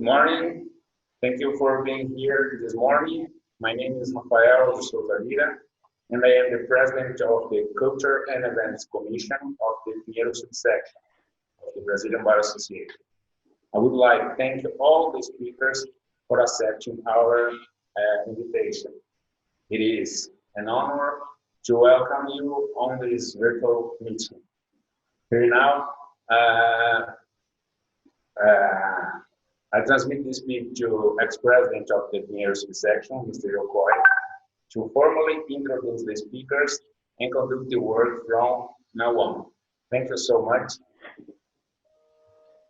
morning. Thank you for being here this morning. My name is Rafael de Souza Lira, and I am the president of the Culture and Events Commission of the Pinheiro subsection of the Brazilian Bar Association. I would like to thank all the speakers for accepting our invitation. It is an honor to welcome you on this virtual meeting. Here now, I transmit this speech to ex-president of the Pinheiro subsection, Mr. Yokoi, to formally introduce the speakers and conduct the work from now on. Thank you so much.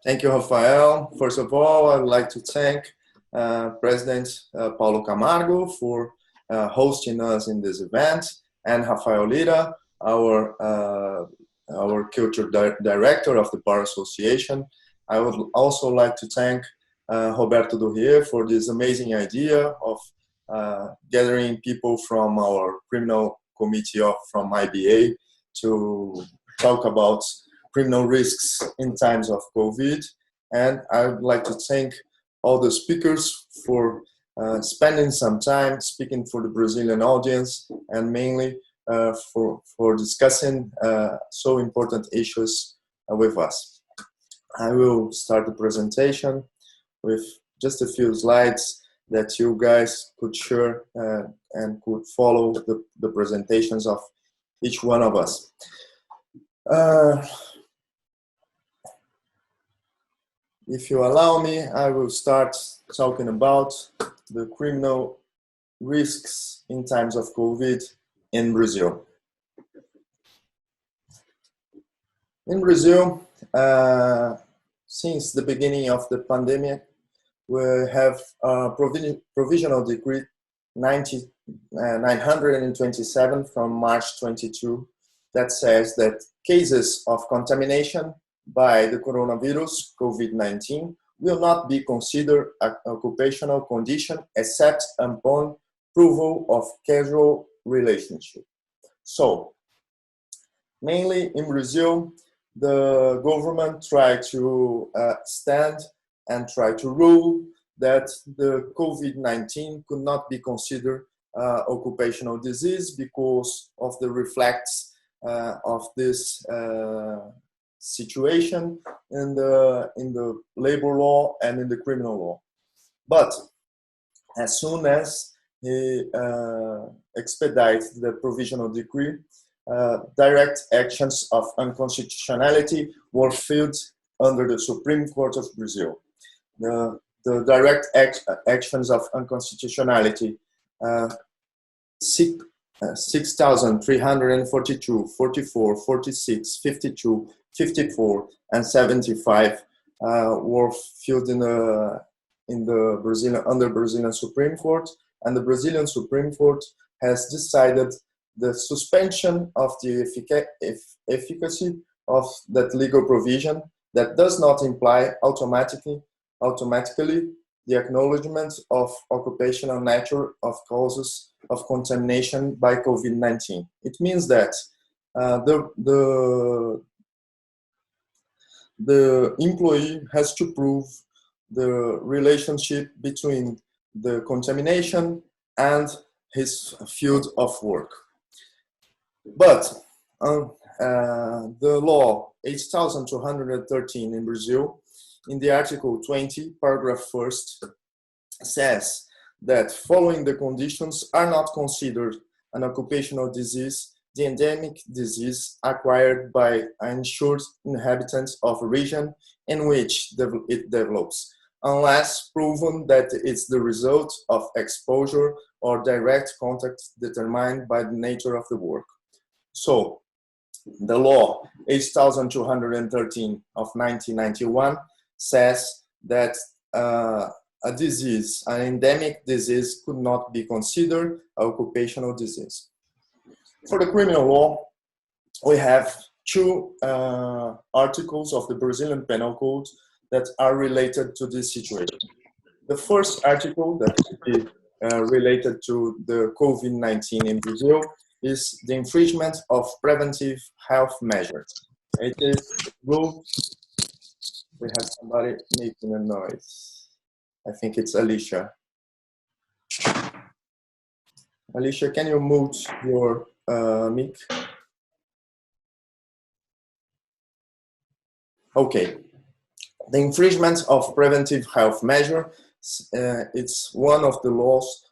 Thank you, Rafael. First of all, I would like to thank President Paulo Camargo for hosting us in this event, and Rafael Lira, our culture director of the Bar Association. I would also like to thank Roberto Dorrier for this amazing idea of gathering people from our criminal committee from IBA to talk about criminal risks in times of COVID. And I would like to thank all the speakers for spending some time speaking for the Brazilian audience, and mainly for discussing so important issues with us. I will start the presentation with just a few slides that you guys could share and could follow the presentations of each one of us. If you allow me, I will start talking about the criminal risks in times of COVID in Brazil. In Brazil, since the beginning of the pandemic, we have provisional decree 927 from March 22 that says that cases of contamination by the coronavirus, COVID-19, will not be considered an occupational condition except upon approval of casual relationship. So, mainly in Brazil, the government tried to stand and try to rule that the COVID-19 could not be considered occupational disease because of the reflex of this situation in the labor law and in the criminal law. But as soon as he expedited the provisional decree, direct actions of unconstitutionality were filed under the Supreme Court of Brazil. The direct actions of unconstitutionality 6,342, 44, 46, 52, 54, and 75 were filed under Brazilian Supreme Court, and the Brazilian Supreme Court has decided the suspension of the efficacy of that legal provision that does not imply automatically the acknowledgement of occupational nature of causes of contamination by COVID-19. It means that the employee has to prove the relationship between the contamination and his field of work. But the law 8,213 in Brazil, in the Article 20, paragraph 1st, says that following the conditions are not considered an occupational disease, the endemic disease acquired by insured inhabitants of a region in which it develops, unless proven that it's the result of exposure or direct contact determined by the nature of the work. So, the law 8,213 of 1991 says that a disease, an endemic disease, could not be considered an occupational disease. For the criminal law, we have two articles of the Brazilian Penal Code that are related to this situation. The first article that is related to the COVID-19 in Brazil is the infringement of preventive health measures. It is rule. We have somebody making a noise. I think it's Alicia. Alicia, can you mute your mic? Okay. The infringement of preventive health measure, it's one of the laws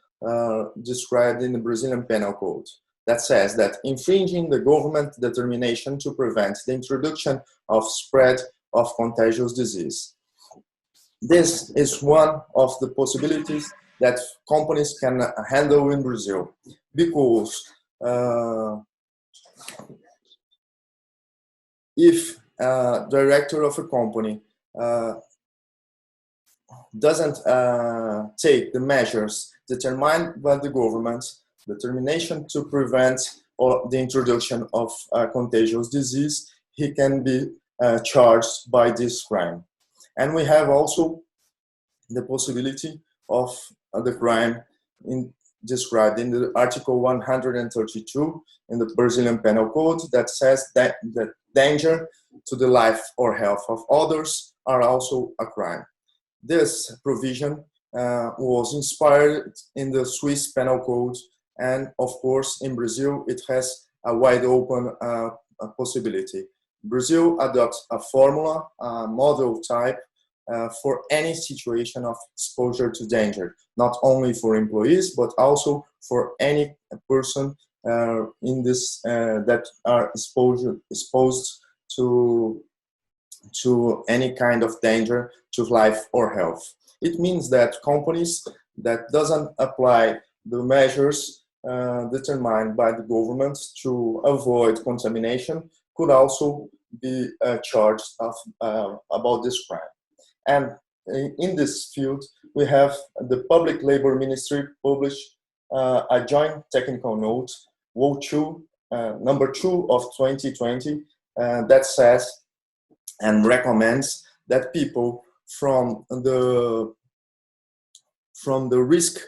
described in the Brazilian Penal Code that says that infringing the government determination to prevent the introduction of spread of contagious disease. This is one of the possibilities that companies can handle in Brazil, because if a director of a company doesn't take the measures determined by the government, determination to prevent or the introduction of contagious disease, he can be charged by this crime. And we have also the possibility of the crime described in the Article 132 in the Brazilian Penal Code that says that the danger to the life or health of others are also a crime. This provision was inspired in the Swiss Penal Code, and of course in Brazil it has a wide open possibility. Brazil adopts a formula, a model type for any situation of exposure to danger, not only for employees but also for any person in this that are exposed to any kind of danger to life or health. It means that companies that doesn't apply the measures determined by the government to avoid contamination could also be charged about this crime. And in this field, we have the Public Labor Ministry published a joint technical note, WO2, number 2 of 2020, that says and recommends that people from the risk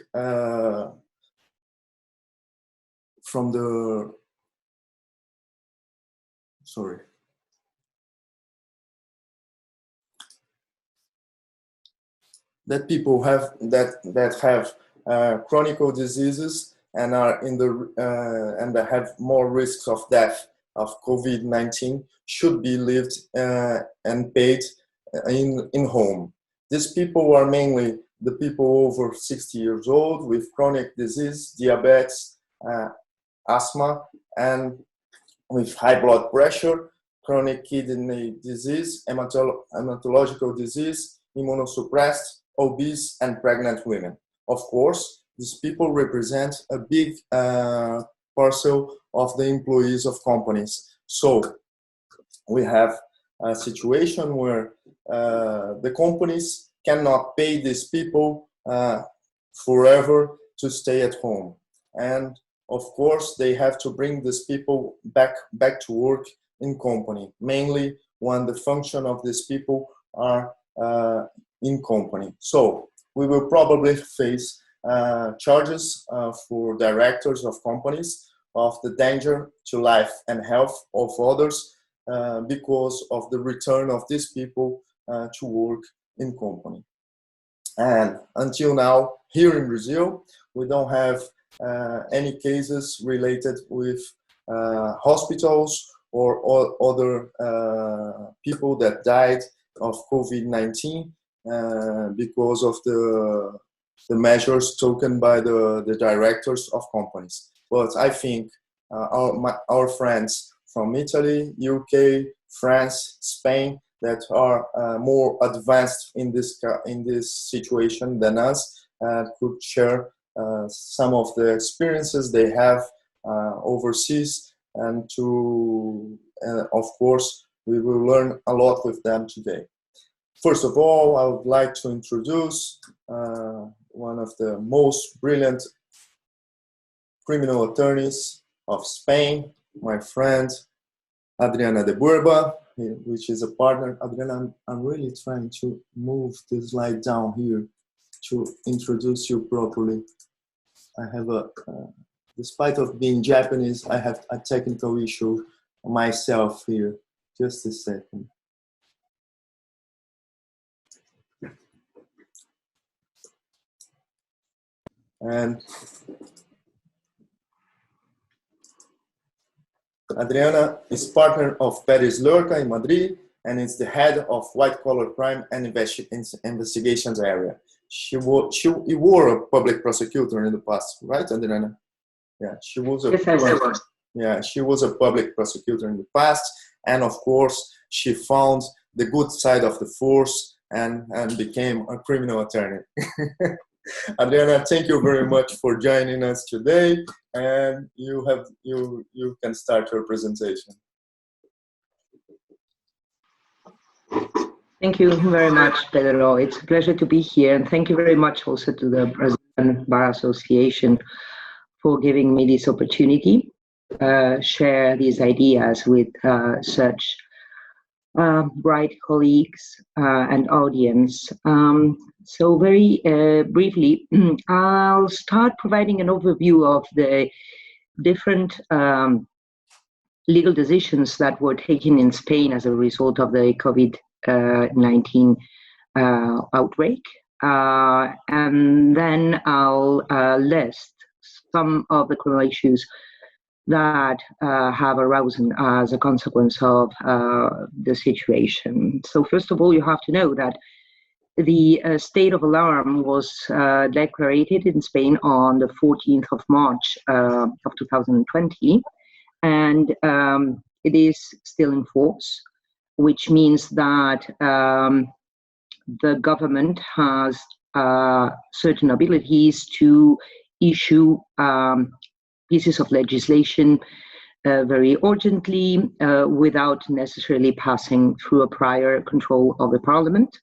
that people have that have chronic diseases and are in the and that have more risks of death of COVID-19 should be lived and paid in home. These people are mainly the people over 60 years old with chronic disease, diabetes, asthma, and with high blood pressure, chronic kidney disease, hematological disease, immunosuppressed, obese, and pregnant women. Of course, these people represent a big parcel of the employees of companies. So we have a situation where the companies cannot pay these people forever to stay at home. And of course, they have to bring these people back to work in company, mainly when the function of these people are in company. So we will probably face charges for directors of companies of the danger to life and health of others because of the return of these people to work in company. And until now, here in Brazil, we don't have any cases related with hospitals or other people that died of COVID-19 because of the measures taken by the directors of companies. But I think our friends from Italy, UK, France, Spain, that are more advanced in this situation than us, could share some of the experiences they have overseas, and of course, we will learn a lot with them today. First of all, I would like to introduce one of the most brilliant criminal attorneys of Spain, my friend Adriana de Burba, which is a partner. Adriana, I'm really trying to move the slide down here to introduce you properly. I have despite of being Japanese, I have a technical issue myself here. Just a second. And Adriana is partner of Pérez Lorca in Madrid and is the head of white collar crime and investigations area. You were a public prosecutor in the past, right, Adriana? Yeah, she was a, yes, I was. Yeah, she was a public prosecutor in the past, and of course, she found the good side of the force and became a criminal attorney. Adriana, thank you very much for joining us today, and you can start your presentation. Thank you very much, Pedro. It's a pleasure to be here, and thank you very much also to the Brazilian Bar Association for giving me this opportunity share these ideas with such bright colleagues and audience. So very briefly, I'll start providing an overview of the different legal decisions that were taken in Spain as a result of the COVID-19 outbreak. And then I'll list some of the criminal issues that have arisen as a consequence of the situation. So first of all, you have to know that the state of alarm was declared in Spain on the 14th of March of 2020, and it is still in force, which means that the government has certain abilities to issue pieces of legislation very urgently without necessarily passing through a prior control of the parliament,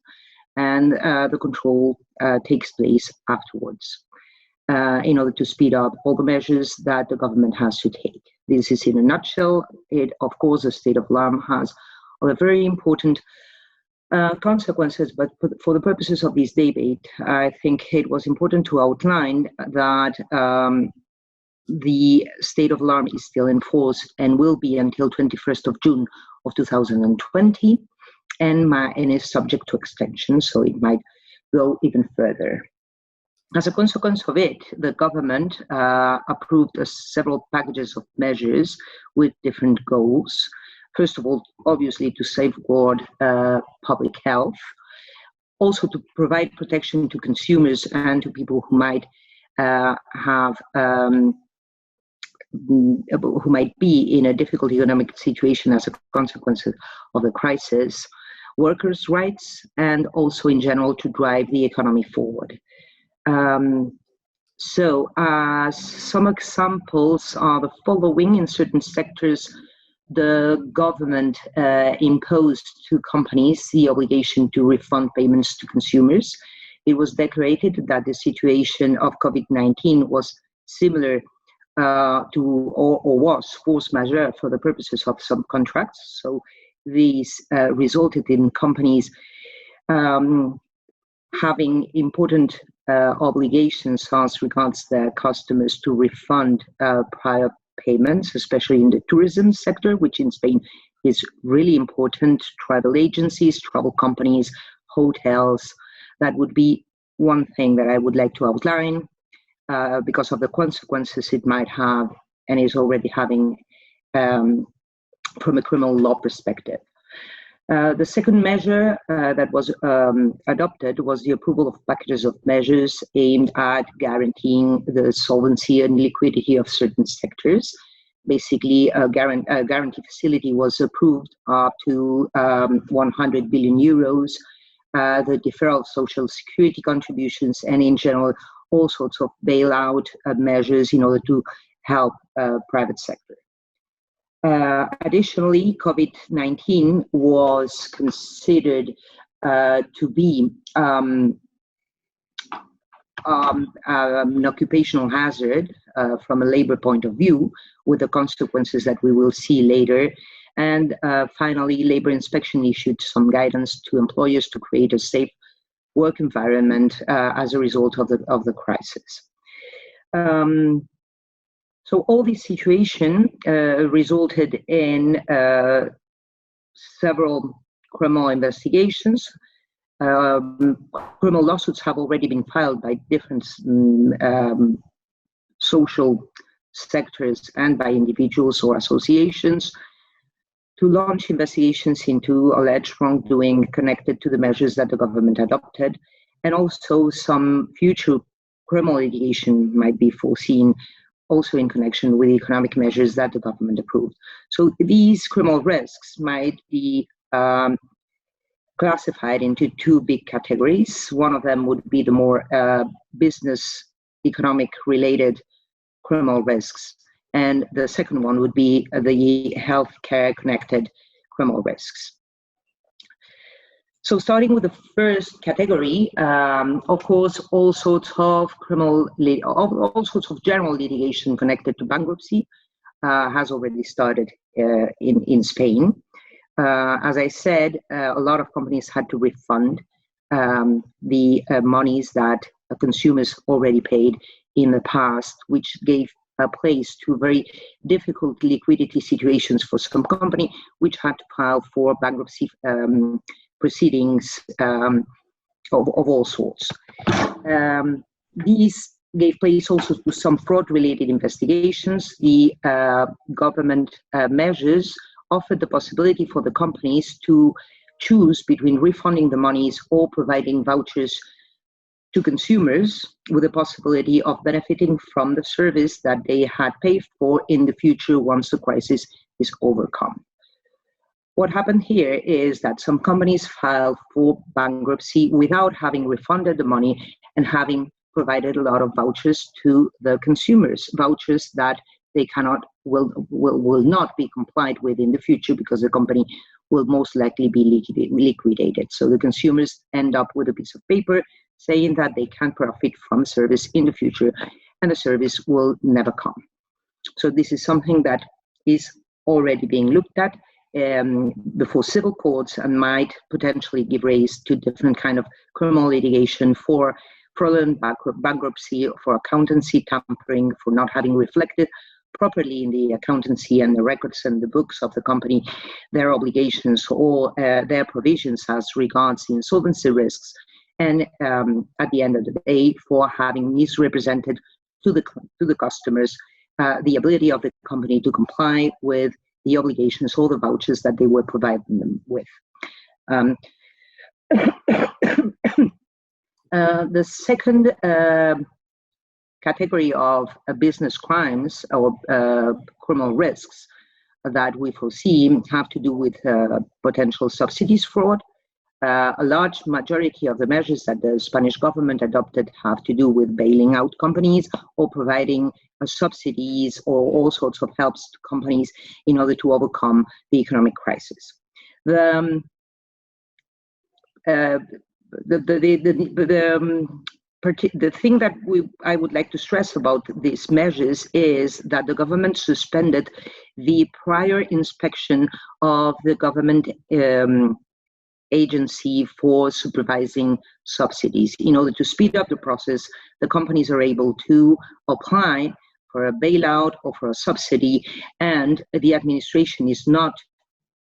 and the control takes place afterwards in order to speed up all the measures that the government has to take. This is in a nutshell. Of course, the state of alarm has a very important consequences, but for the purposes of this debate, I think it was important to outline that the state of alarm is still in force and will be until 21st of June of 2020, and is subject to extension, so it might go even further. As a consequence of it, the government approved several packages of measures with different goals. First of all, obviously, to safeguard public health, also to provide protection to consumers and to people who might who might be in a difficult economic situation as a consequence of the crisis, workers' rights, and also in general to drive the economy forward. So some examples are the following. In certain sectors, the government imposed to companies the obligation to refund payments to consumers. It was declared that the situation of COVID-19 was similar to or was force majeure for the purposes of some contracts. So these resulted in companies having important obligations as regards their customers to refund prior payments, especially in the tourism sector, which in Spain is really important. Travel agencies, travel companies, hotels. That would be one thing that I would like to outline because of the consequences it might have and is already having from a criminal law perspective. The second measure that was adopted was the approval of packages of measures aimed at guaranteeing the solvency and liquidity of certain sectors. Basically, a guarantee facility was approved up to 100 billion euros, the deferral of social security contributions, and in general, all sorts of bailout measures in order to help private sector. Additionally, COVID-19 was considered to be an occupational hazard from a labor point of view, with the consequences that we will see later. And finally, labor inspection issued some guidance to employers to create a safe work environment as a result of the crisis. So all this situation resulted in several criminal investigations criminal lawsuits have already been filed by different social sectors and by individuals or associations to launch investigations into alleged wrongdoing connected to the measures that the government adopted, and also some future criminal litigation might be foreseen also in connection with economic measures that the government approved. So these criminal risks might be classified into two big categories. One of them would be the more business economic related criminal risks, and the second one would be the healthcare connected criminal risks. So starting with the first category, of course, all sorts of general litigation connected to bankruptcy has already started in Spain. As I said, a lot of companies had to refund the monies that consumers already paid in the past, which gave a place to very difficult liquidity situations for some company, which had to file for bankruptcy proceedings of all sorts. These gave place also to some fraud-related investigations. The government measures offered the possibility for the companies to choose between refunding the monies or providing vouchers to consumers with the possibility of benefiting from the service that they had paid for in the future once the crisis is overcome. What happened here is that some companies filed for bankruptcy without having refunded the money and having provided a lot of vouchers to the consumers, vouchers that they will not be complied with in the future because the company will most likely be liquidated. So the consumers end up with a piece of paper saying that they can profit from service in the future and the service will never come. So this is something that is already being looked at before civil courts and might potentially give rise to different kind of criminal litigation for fraudulent bankruptcy, for accountancy tampering, for not having reflected properly in the accountancy and the records and the books of the company their obligations or their provisions as regards the insolvency risks, and at the end of the day for having misrepresented to the customers the ability of the company to comply with the obligations or the vouchers that they were providing them with. The second category of business crimes or criminal risks that we foresee have to do with potential subsidies fraud. A large majority of the measures that the Spanish government adopted have to do with bailing out companies or providing subsidies or all sorts of helps to companies in order to overcome the economic crisis. The thing that I would like to stress about these measures is that the government suspended the prior inspection of the government agency for supervising subsidies. In order to speed up the process, the companies are able to apply for a bailout or for a subsidy, and the administration is not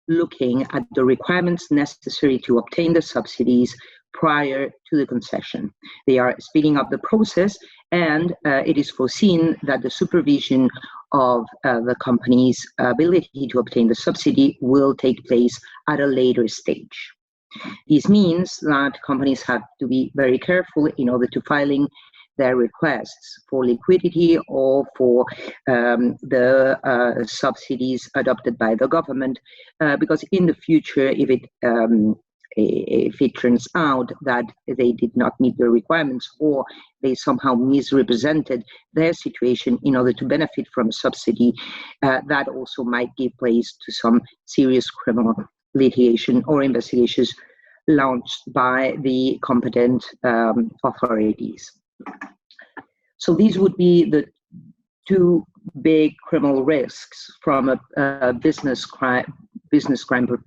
looking at the requirements necessary to obtain the subsidies prior to the concession. They are speeding up the process, and it is foreseen that the supervision of the company's ability to obtain the subsidy will take place at a later stage. This means that companies have to be very careful in order to filing their requests for liquidity or for the subsidies adopted by the government, because in the future, if it turns out that they did not meet the requirements or they somehow misrepresented their situation in order to benefit from a subsidy, that also might give place to some serious criminal litigation or investigations launched by the competent authorities. So these would be the two big criminal risks from a business crime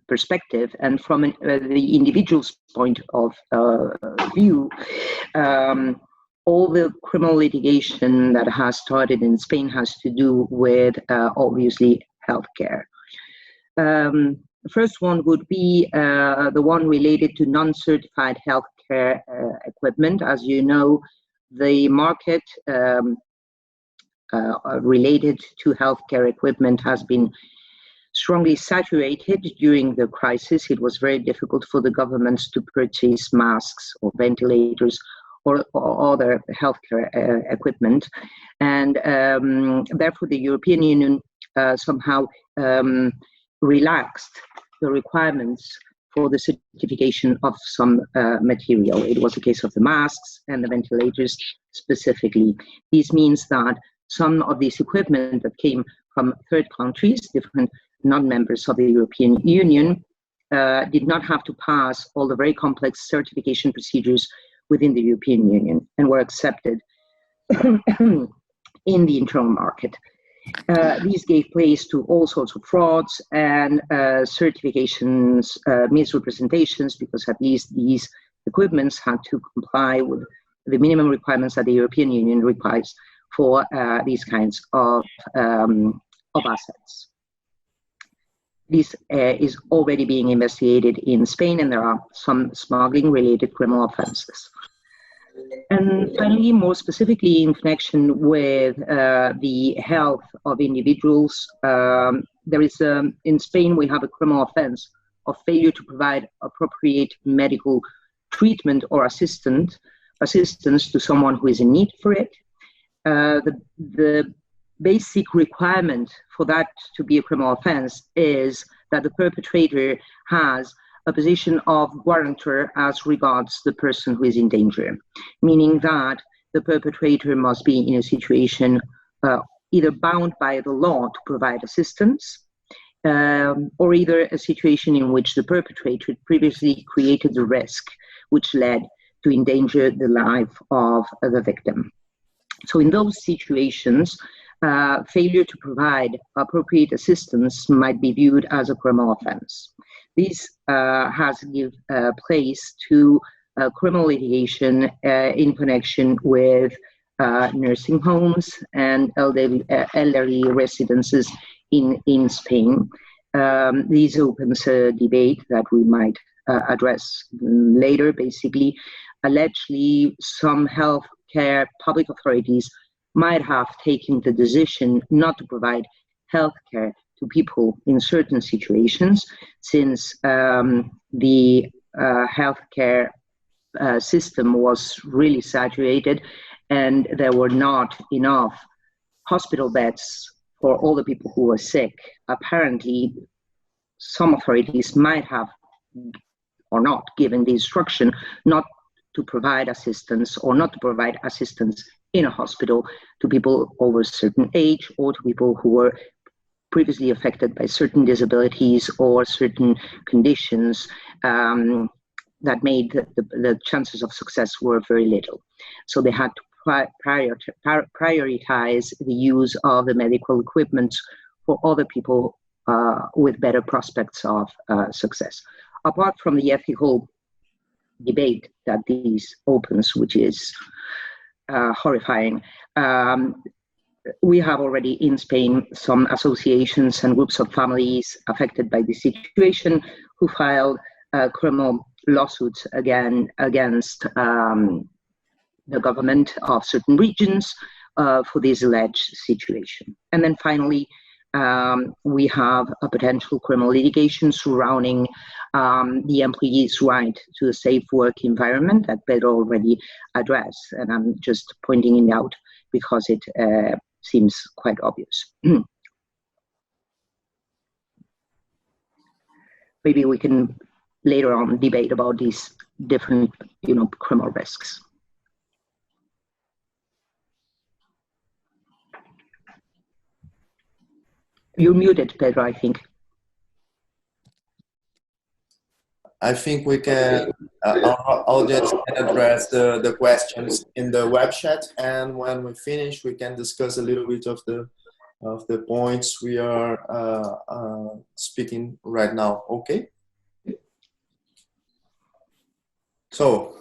perspective, and from the individual's point of view. All the criminal litigation that has started in Spain has to do with obviously healthcare. The first one would be the one related to non-certified healthcare equipment. As you know, the market related to healthcare equipment has been strongly saturated during the crisis. It was very difficult for the governments to purchase masks or ventilators or other healthcare equipment. And therefore, the European Union somehow relaxed the requirements for the certification of some material. It was the case of the masks and the ventilators specifically. This means that some of this equipment that came from third countries, different non-members of the European Union, did not have to pass all the very complex certification procedures within the European Union and were accepted in the internal market. These gave place to all sorts of frauds and certifications, misrepresentations, because at least these equipments had to comply with the minimum requirements that the European Union requires for these kinds of assets. This is already being investigated in Spain, and there are some smuggling-related criminal offenses. And finally, more specifically in connection with the health of individuals, there is, in Spain, we have a criminal offense of failure to provide appropriate medical treatment or assistance to someone who is in need for it. The basic requirement for that to be a criminal offense is that the perpetrator has a position of guarantor as regards the person who is in danger, meaning that the perpetrator must be in a situation either bound by the law to provide assistance, or either a situation in which the perpetrator previously created the risk which led to endanger the life of the victim. So in those situations, failure to provide appropriate assistance might be viewed as a criminal offense. This has given place to criminal litigation in connection with nursing homes and elderly residences in Spain. This opens a debate that we might address later. Basically, allegedly, some healthcare public authorities might have taken the decision not to provide healthcare to people in certain situations, since the healthcare system was really saturated and there were not enough hospital beds for all the people who were sick. Apparently, some authorities might have or not given the instruction not to provide assistance or not to provide assistance in a hospital to people over a certain age or to people who were previously affected by certain disabilities or certain conditions that made the chances of success were very little. So they had to prioritize the use of the medical equipment for other people with better prospects of success. Apart from the ethical debate that this opens, which is horrifying, we have already in Spain some associations and groups of families affected by this situation who filed criminal lawsuits against the government of certain regions for this alleged situation. And then finally, we have a potential criminal litigation surrounding the employee's right to a safe work environment that Pedro already addressed. And I'm just pointing it out because it seems quite obvious. Maybe we can later on debate about these different, criminal risks. You're muted, Pedro, I think. I think we can, our audience can address the questions in the web chat, and when we finish, we can discuss a little bit of the points we are speaking right now, okay? So,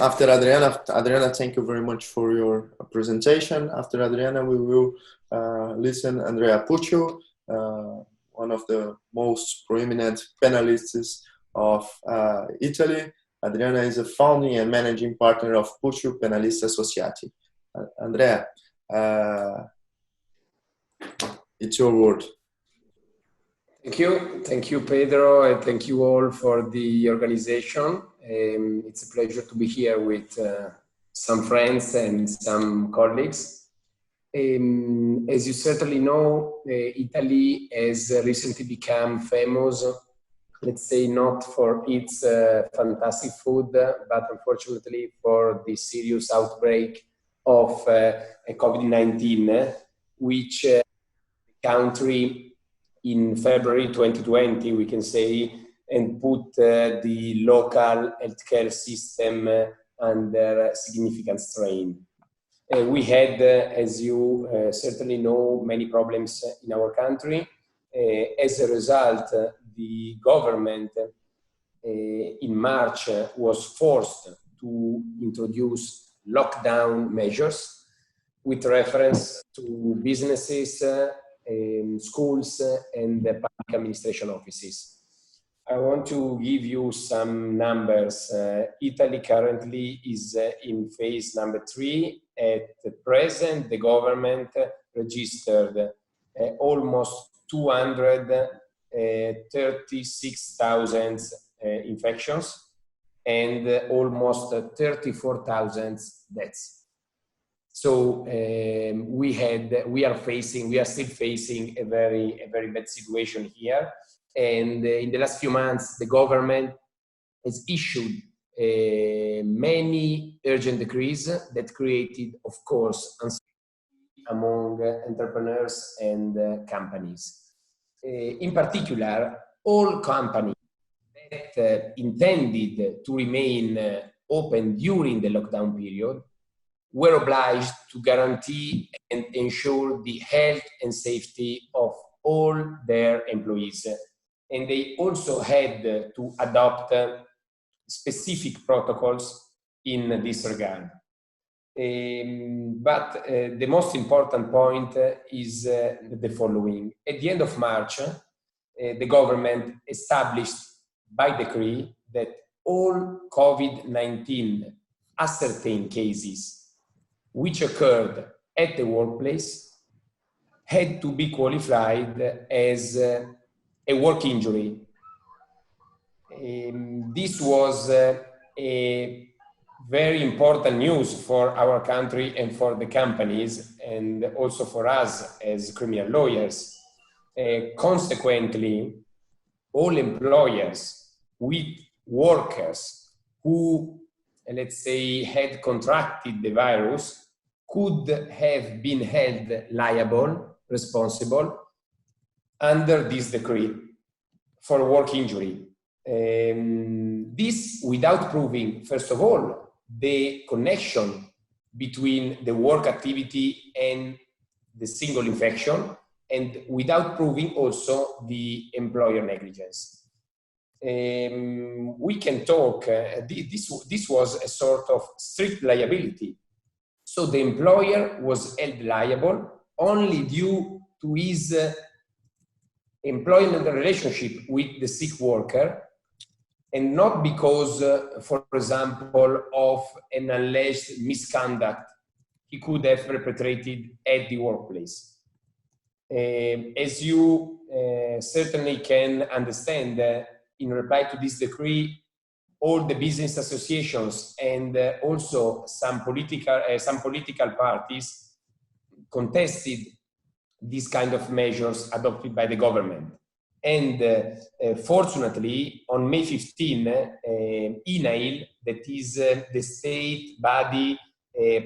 after Adriana, thank you very much for your presentation. After Adriana, we will listen Andrea Puccio, one of the most prominent penalists of Italy. Adriana is a founding and managing partner of Puccio Penalisti Associati. Andrea, it's your word. Thank you, Pedro, and thank you all for the organization. It's a pleasure to be here with some friends and some colleagues. As you certainly know, Italy has recently become famous, let's say not for its fantastic food, but unfortunately for the serious outbreak of COVID-19, which the country in February 2020, we can say, and put the local healthcare system under significant strain. We had, as you certainly know, many problems in our country. As a result, the government in March was forced to introduce lockdown measures with reference to businesses, schools, and the public administration offices. I want to give you some numbers. Italy currently is in phase number 3. At present, the government registered almost 236,000 infections and almost 34,000 deaths. So we are still facing a very bad situation here. And in the last few months, the government has issued many urgent decrees that created, of course, uncertainty among entrepreneurs and companies. In particular, all companies that intended to remain open during the lockdown period were obliged to guarantee and ensure the health and safety of all their employees. And they also had to adopt specific protocols in this regard. But the most important point is the following. At the end of March, the government established by decree that all COVID-19 ascertained cases which occurred at the workplace had to be qualified as a work injury. This was a very important news for our country and for the companies, and also for us as criminal lawyers. Consequently, all employers with workers who, let's say, had contracted the virus could have been held liable, responsible, under this decree for work injury. This without proving, first of all, the connection between the work activity and the single infection, and without proving also the employer negligence. We can talk, this was a sort of strict liability. So the employer was held liable only due to his employment relationship with the sick worker, and not because, for example, of an alleged misconduct he could have perpetrated at the workplace. As you certainly can understand, in reply to this decree, all the business associations and also some political parties contested these kind of measures adopted by the government. And fortunately, on May 15, INAIL, that is the state body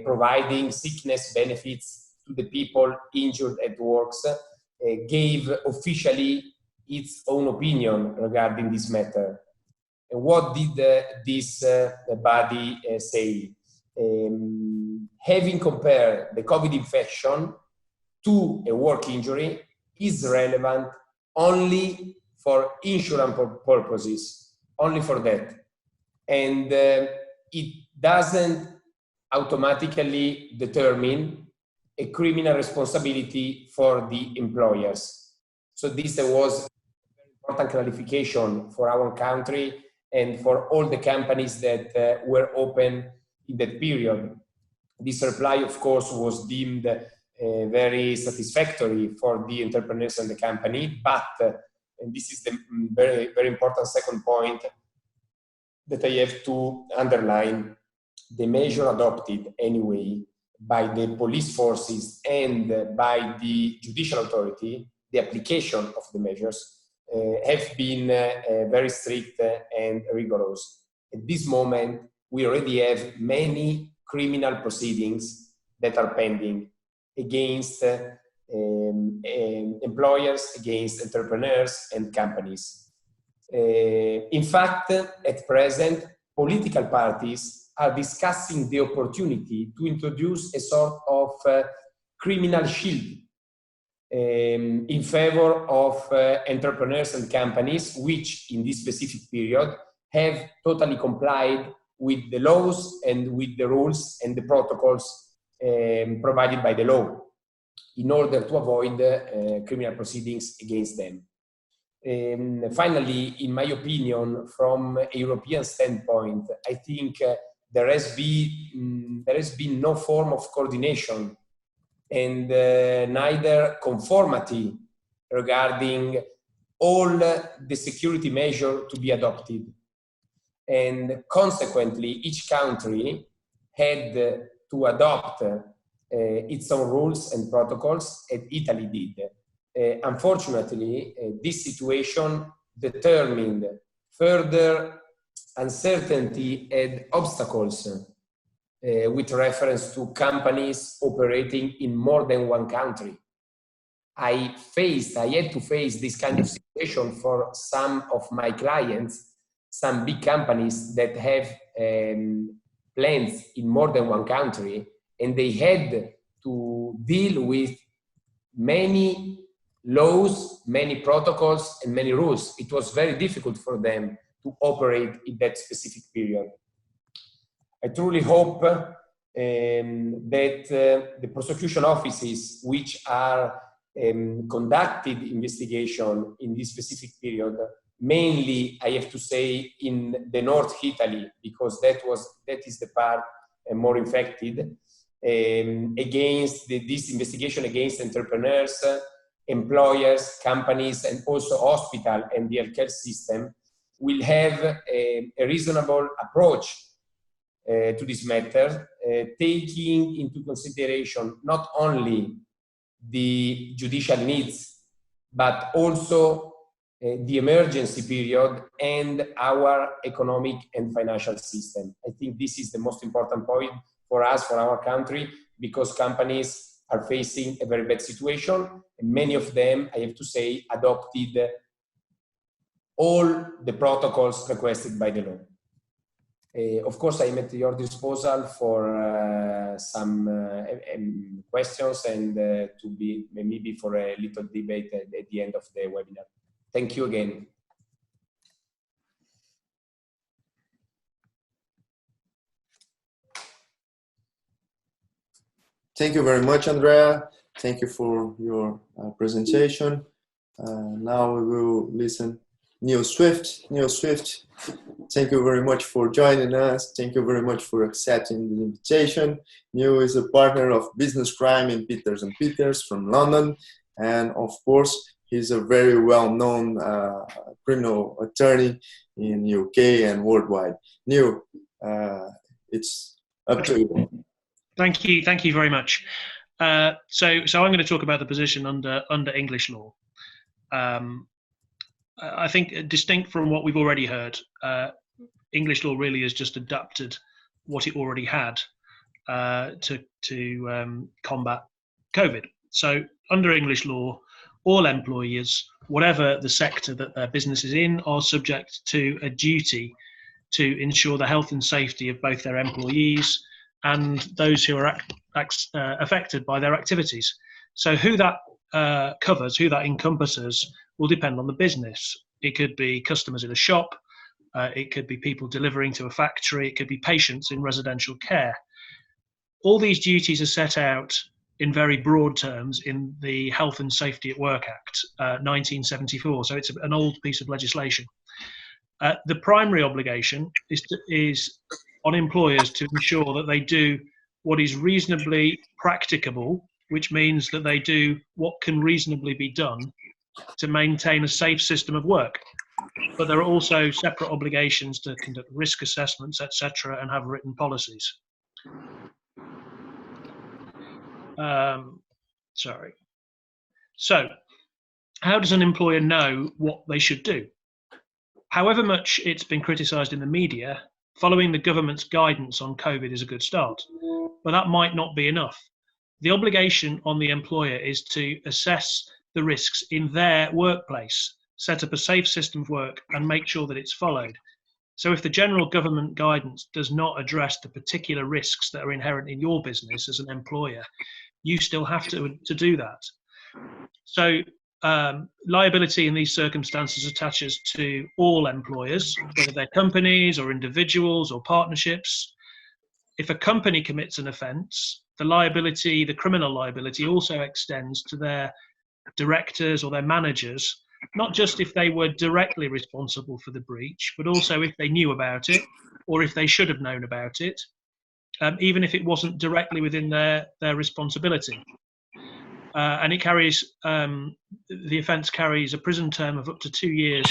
providing sickness benefits to the people injured at works, gave officially its own opinion regarding this matter. And what did this body say? Having compared the COVID infection to a work injury is relevant only for insurance purposes, only for that. And it doesn't automatically determine a criminal responsibility for the employers. So this was an important clarification for our country and for all the companies that were open in that period. This reply, of course, was deemed very satisfactory for the entrepreneurs and the company, but, and this is the very, very important second point that I have to underline, the measure adopted anyway by the police forces and by the judicial authority, the application of the measures have been very strict and rigorous. At this moment, we already have many criminal proceedings that are pending against employers, against entrepreneurs and companies. In fact, at present, political parties are discussing the opportunity to introduce a sort of criminal shield in favor of entrepreneurs and companies which in this specific period have totally complied with the laws and with the rules and the protocols provided by the law in order to avoid criminal proceedings against them. Finally, in my opinion, from a European standpoint, I think there has been no form of coordination and neither conformity regarding all the security measures to be adopted. And consequently, each country had to adopt its own rules and protocols, and Italy did. Unfortunately, this situation determined further uncertainty and obstacles with reference to companies operating in more than one country. I had to face this kind of situation for some of my clients, some big companies that have plants in more than one country, and they had to deal with many laws, many protocols, and many rules. It was very difficult for them to operate in that specific period. I truly hope that the prosecution offices which are conducted investigation in this specific period, mainly I have to say in the North Italy, because that is the part more infected, against this investigation against entrepreneurs, employers, companies, and also hospital and the healthcare system will have a reasonable approach to this matter, taking into consideration not only the judicial needs, but also the emergency period and our economic and financial system. I think this is the most important point for us, for our country, because companies are facing a very bad situation, and many of them, I have to say, adopted all the protocols requested by the law. Of course, I am at your disposal for some questions and to be maybe for a little debate at the end of the webinar. Thank you again. Thank you very much, Andrea. Thank you for your presentation. Now we will listen Neil Swift. Neil Swift, thank you very much for joining us. Thank you very much for accepting the invitation. Neil is a partner of Business Crime in Peters & Peters from London. And of course, he's a very well-known criminal attorney in UK and worldwide. Neil, it's up to you. Thank you very much. So I'm going to talk about the position under English law. I think distinct from what we've already heard, English law really has just adapted what it already had to combat COVID. So under English law, all employers, whatever the sector that their business is in, are subject to a duty to ensure the health and safety of both their employees and those who are affected by their activities. So who that covers, who that encompasses, will depend on the business. It could be customers in a shop, it could be people delivering to a factory, it could be patients in residential care. All these duties are set out in very broad terms in the Health and Safety at Work Act, 1974. So it's an old piece of legislation. The primary obligation is on employers to ensure that they do what is reasonably practicable, which means that they do what can reasonably be done to maintain a safe system of work. But there are also separate obligations to conduct risk assessments, etc., and have written policies. Sorry. So, how does an employer know what they should do? However much it's been criticised in the media, following the government's guidance on COVID is a good start, but that might not be enough. The obligation on the employer is to assess the risks in their workplace, set up a safe system of work, and make sure that it's followed. So if the general government guidance does not address the particular risks that are inherent in your business as an employer, you still have to do that. So liability in these circumstances attaches to all employers, whether they're companies or individuals or partnerships. If a company commits an offence, the criminal liability also extends to their directors or their managers, not just if they were directly responsible for the breach, but also if they knew about it or if they should have known about it, even if it wasn't directly within their responsibility. And it carries, the offence carries a prison term of up to 2 years.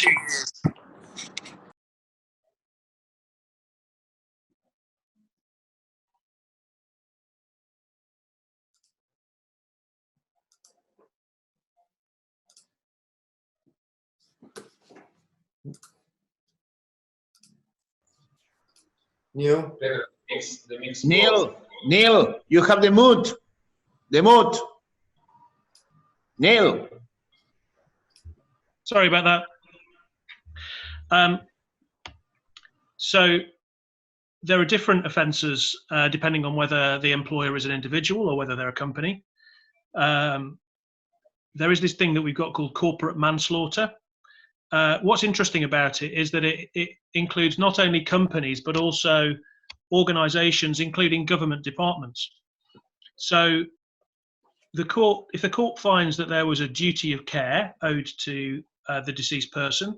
Neil? Neil, you have the mood. Neil. Sorry about that. So there are different offences depending on whether the employer is an individual or whether they're a company. There is this thing that we've got called corporate manslaughter. What's interesting about it is that it includes not only companies but also organisations, including government departments. So if the court finds that there was a duty of care owed to the deceased person,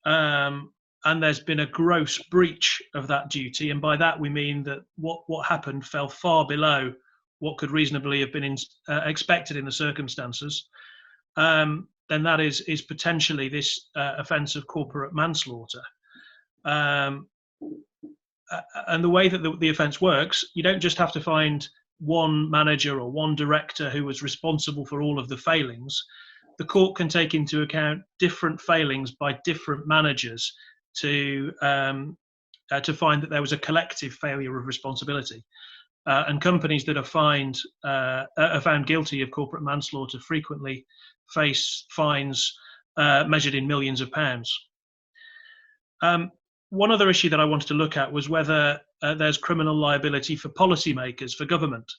and there's been a gross breach of that duty, and by that we mean that what happened fell far below what could reasonably have been expected in the circumstances, then that is potentially this offence of corporate manslaughter. And the way that the offence works, you don't just have to find one manager or one director who was responsible for all of the failings. The court can take into account different failings by different managers to find that there was a collective failure of responsibility. And companies that are found guilty of corporate manslaughter frequently face fines measured in millions of pounds. One other issue that I wanted to look at was whether there's criminal liability for policymakers, for government.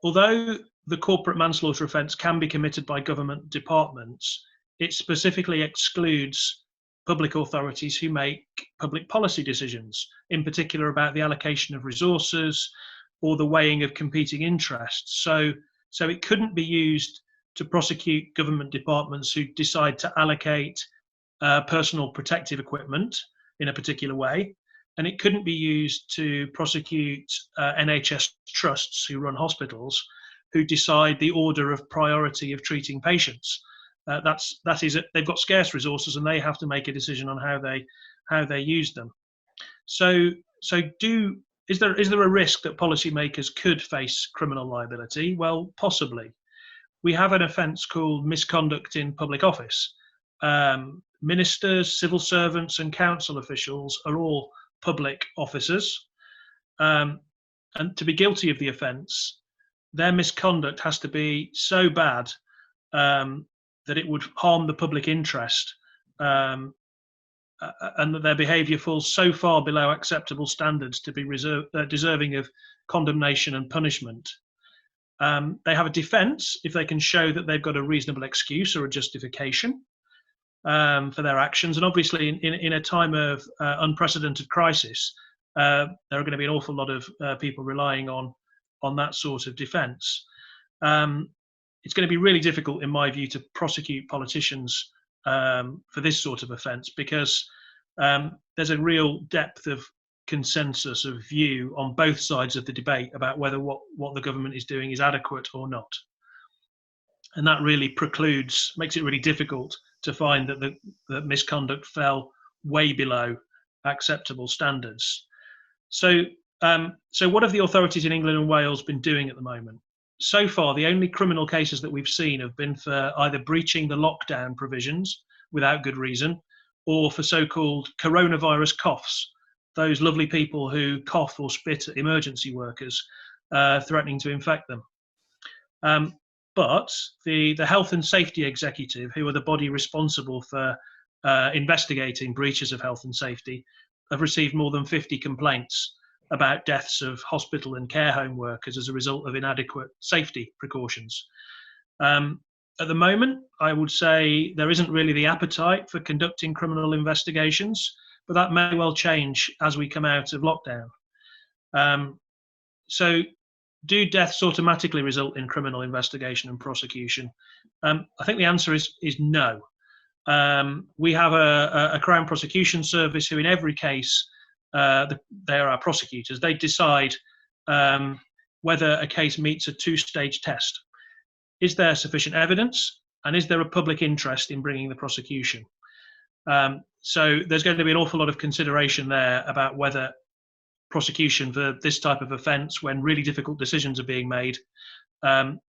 Although the corporate manslaughter offence can be committed by government departments, it specifically excludes public authorities who make public policy decisions, in particular about the allocation of resources or the weighing of competing interests. So it couldn't be used to prosecute government departments who decide to allocate personal protective equipment in a particular way, and it couldn't be used to prosecute NHS trusts who run hospitals who decide the order of priority of treating patients. They've got scarce resources and they have to make a decision on how they use them. So is there a risk that policymakers could face criminal liability? Well, possibly. We have an offence called misconduct in public office. Ministers, civil servants, and council officials are all public officers, and to be guilty of the offence, their misconduct has to be so bad that it would harm the public interest, and that their behaviour falls so far below acceptable standards to be deserving of condemnation and punishment. They have a defence if they can show that they've got a reasonable excuse or a justification for their actions. And obviously in a time of unprecedented crisis, there are going to be an awful lot of people relying on on that sort of defence, it's going to be really difficult, in my view, to prosecute politicians for this sort of offence, because there's a real depth of consensus of view on both sides of the debate about whether what the government is doing is adequate or not. And that really makes it really difficult to find that the misconduct fell way below acceptable standards. So what have the authorities in England and Wales been doing at the moment? So far, the only criminal cases that we've seen have been for either breaching the lockdown provisions without good reason, or for so-called coronavirus coughs, those lovely people who cough or spit at emergency workers, threatening to infect them. But the Health and Safety Executive, who are the body responsible for investigating breaches of health and safety, have received more than 50 complaints about deaths of hospital and care home workers as a result of inadequate safety precautions. At the moment, I would say there isn't really the appetite for conducting criminal investigations, but that may well change as we come out of lockdown. So do deaths automatically result in criminal investigation and prosecution? I think the answer is no. We have a Crown Prosecution Service who in every case, they are our prosecutors. They decide whether a case meets a two-stage test. Is there sufficient evidence, and is there a public interest in bringing the prosecution? So there's going to be an awful lot of consideration there about whether prosecution for this type of offence, when really difficult decisions are being made,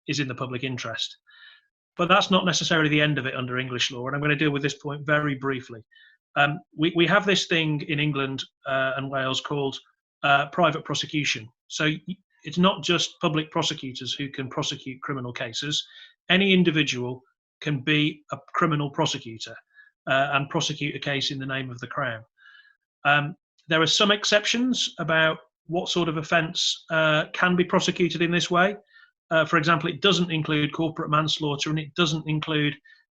is in the public interest. But that's not necessarily the end of it under English law, and I'm going to deal with this point very briefly. We have this thing in England and Wales called private prosecution. So it's not just public prosecutors who can prosecute criminal cases. Any individual can be a criminal prosecutor and prosecute a case in the name of the Crown. There are some exceptions about what sort of offence can be prosecuted in this way. For example, it doesn't include corporate manslaughter, and it doesn't include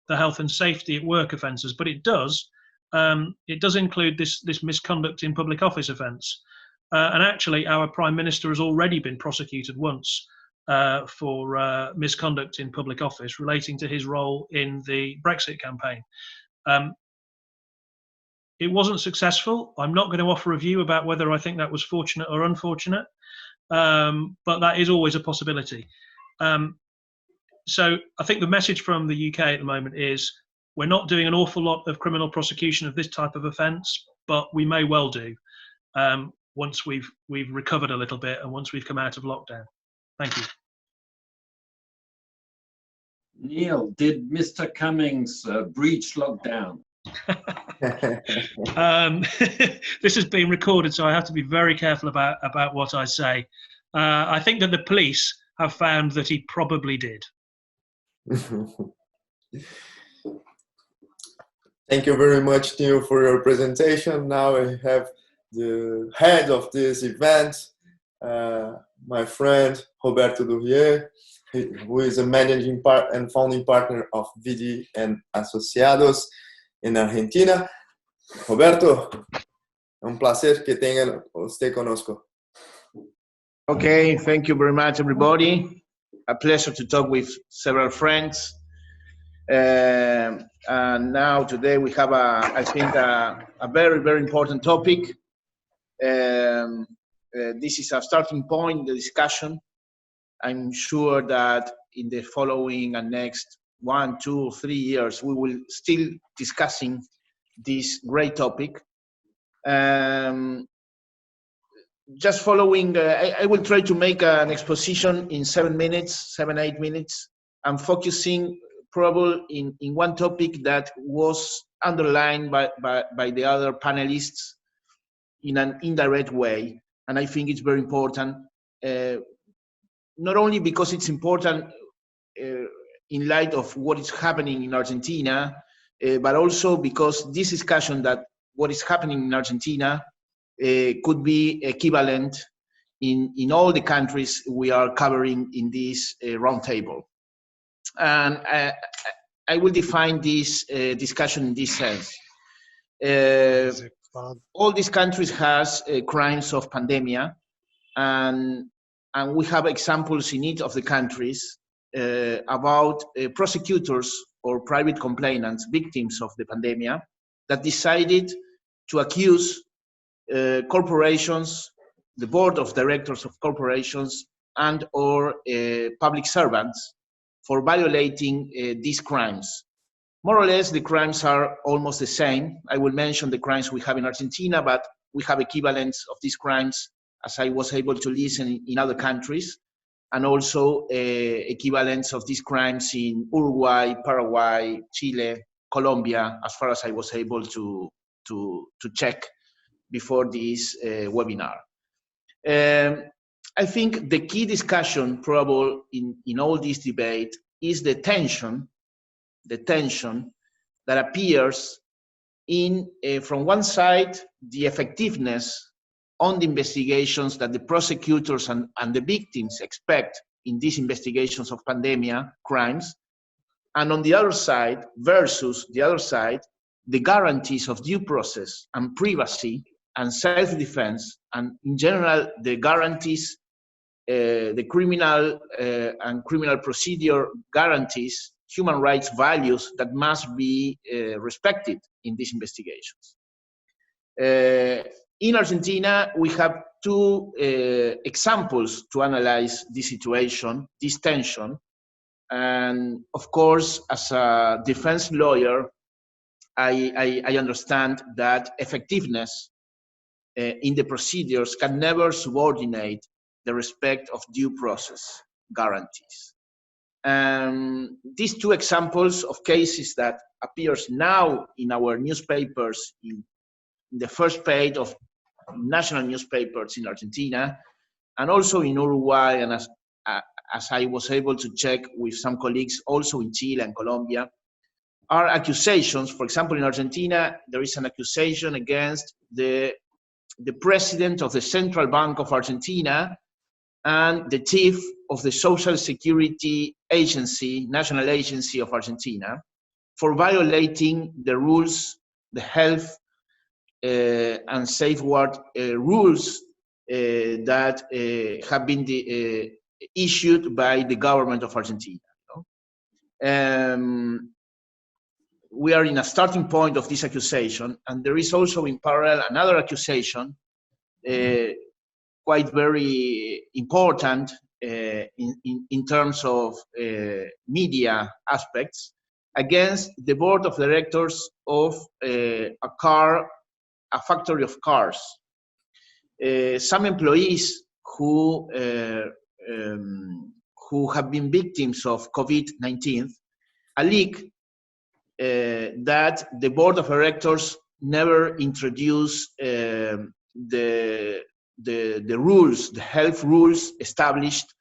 the health and safety at work offences, but it does include this misconduct in public office offence. And actually, our Prime Minister has already been prosecuted once for misconduct in public office relating to his role in the Brexit campaign. It wasn't successful. I'm not going to offer a view about whether I think that was fortunate or unfortunate, but that is always a possibility. So I think the message from the UK at the moment is we're not doing an awful lot of criminal prosecution of this type of offence, but we may well do once we've recovered a little bit and once we've come out of lockdown. Thank you. Neil, did Mr. Cummings breach lockdown? This has been recorded, so I have to be very careful about what I say. I think that the police have found that he probably did. Thank you very much, Neil, for your presentation. Now I have the head of this event, my friend Roberto Durrier, who is a managing and founding partner of VD and Asociados in Argentina. Roberto, un placer que tengan usted conosco. Okay, thank you very much, everybody. A pleasure to talk with several friends. And now today we have, I think, a very, very important topic. This is a starting point in the discussion. I'm sure that in the following and next 1, 2, 3 years, we will still discussing this great topic. Just following, I will try to make an exposition in 7 minutes, 7-8 minutes, and focusing probably in one topic that was underlined by the other panelists in an indirect way. And I think it's very important, not only because it's important in light of what is happening in Argentina, but also because this discussion that what is happening in Argentina could be equivalent in all the countries we are covering in this roundtable. And I will define this discussion in this sense. All these countries has crimes of pandemia, and and we have examples in each of the countries about prosecutors or private complainants, victims of the pandemic, that decided to accuse corporations, the board of directors of corporations, and or public servants for violating these crimes. More or less, the crimes are almost the same. I will mention the crimes we have in Argentina, but we have equivalents of these crimes, as I was able to listen, in other countries, and also equivalents of these crimes in Uruguay, Paraguay, Chile, Colombia, as far as I was able to check before this webinar. I think the key discussion probably in all this debate is the tension that appears in, from one side, the effectiveness on the investigations that the prosecutors and the victims expect in these investigations of pandemic crimes, and on the other side, versus the other side, the guarantees of due process and privacy and self-defense, and in general, the guarantees, the criminal and criminal procedure guarantees, human rights values that must be respected in these investigations. In Argentina, we have two examples to analyze this situation, this tension. And of course, as a defense lawyer, I understand that effectiveness in the procedures can never subordinate the respect of due process guarantees. These two examples of cases that appears now in our newspapers, in the first page of national newspapers in Argentina, and also in Uruguay, and as I was able to check with some colleagues also in Chile and Colombia, are accusations. For example, in Argentina, there is an accusation against the president of the Central Bank of Argentina and the chief of the Social Security Agency, National Agency of Argentina, for violating the rules, the health and safeguard rules that have been issued by the government of Argentina. We are in a starting point of this accusation, and there is also in parallel another accusation, quite very important in terms of media aspects, against the board of directors of a factory of cars. Some employees who have been victims of COVID-19 allege that the board of directors never introduced the rules, the health rules established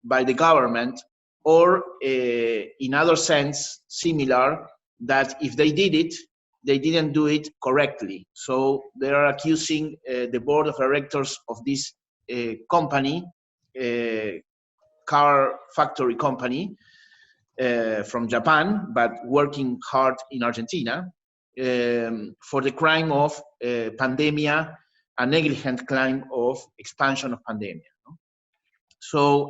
by the government, or in other sense, similar, that if they did it, they didn't do it correctly. So they are accusing the board of directors of this company, car factory company from Japan, but working hard in Argentina, for the crime of pandemia, a negligent crime of expansion of pandemia. So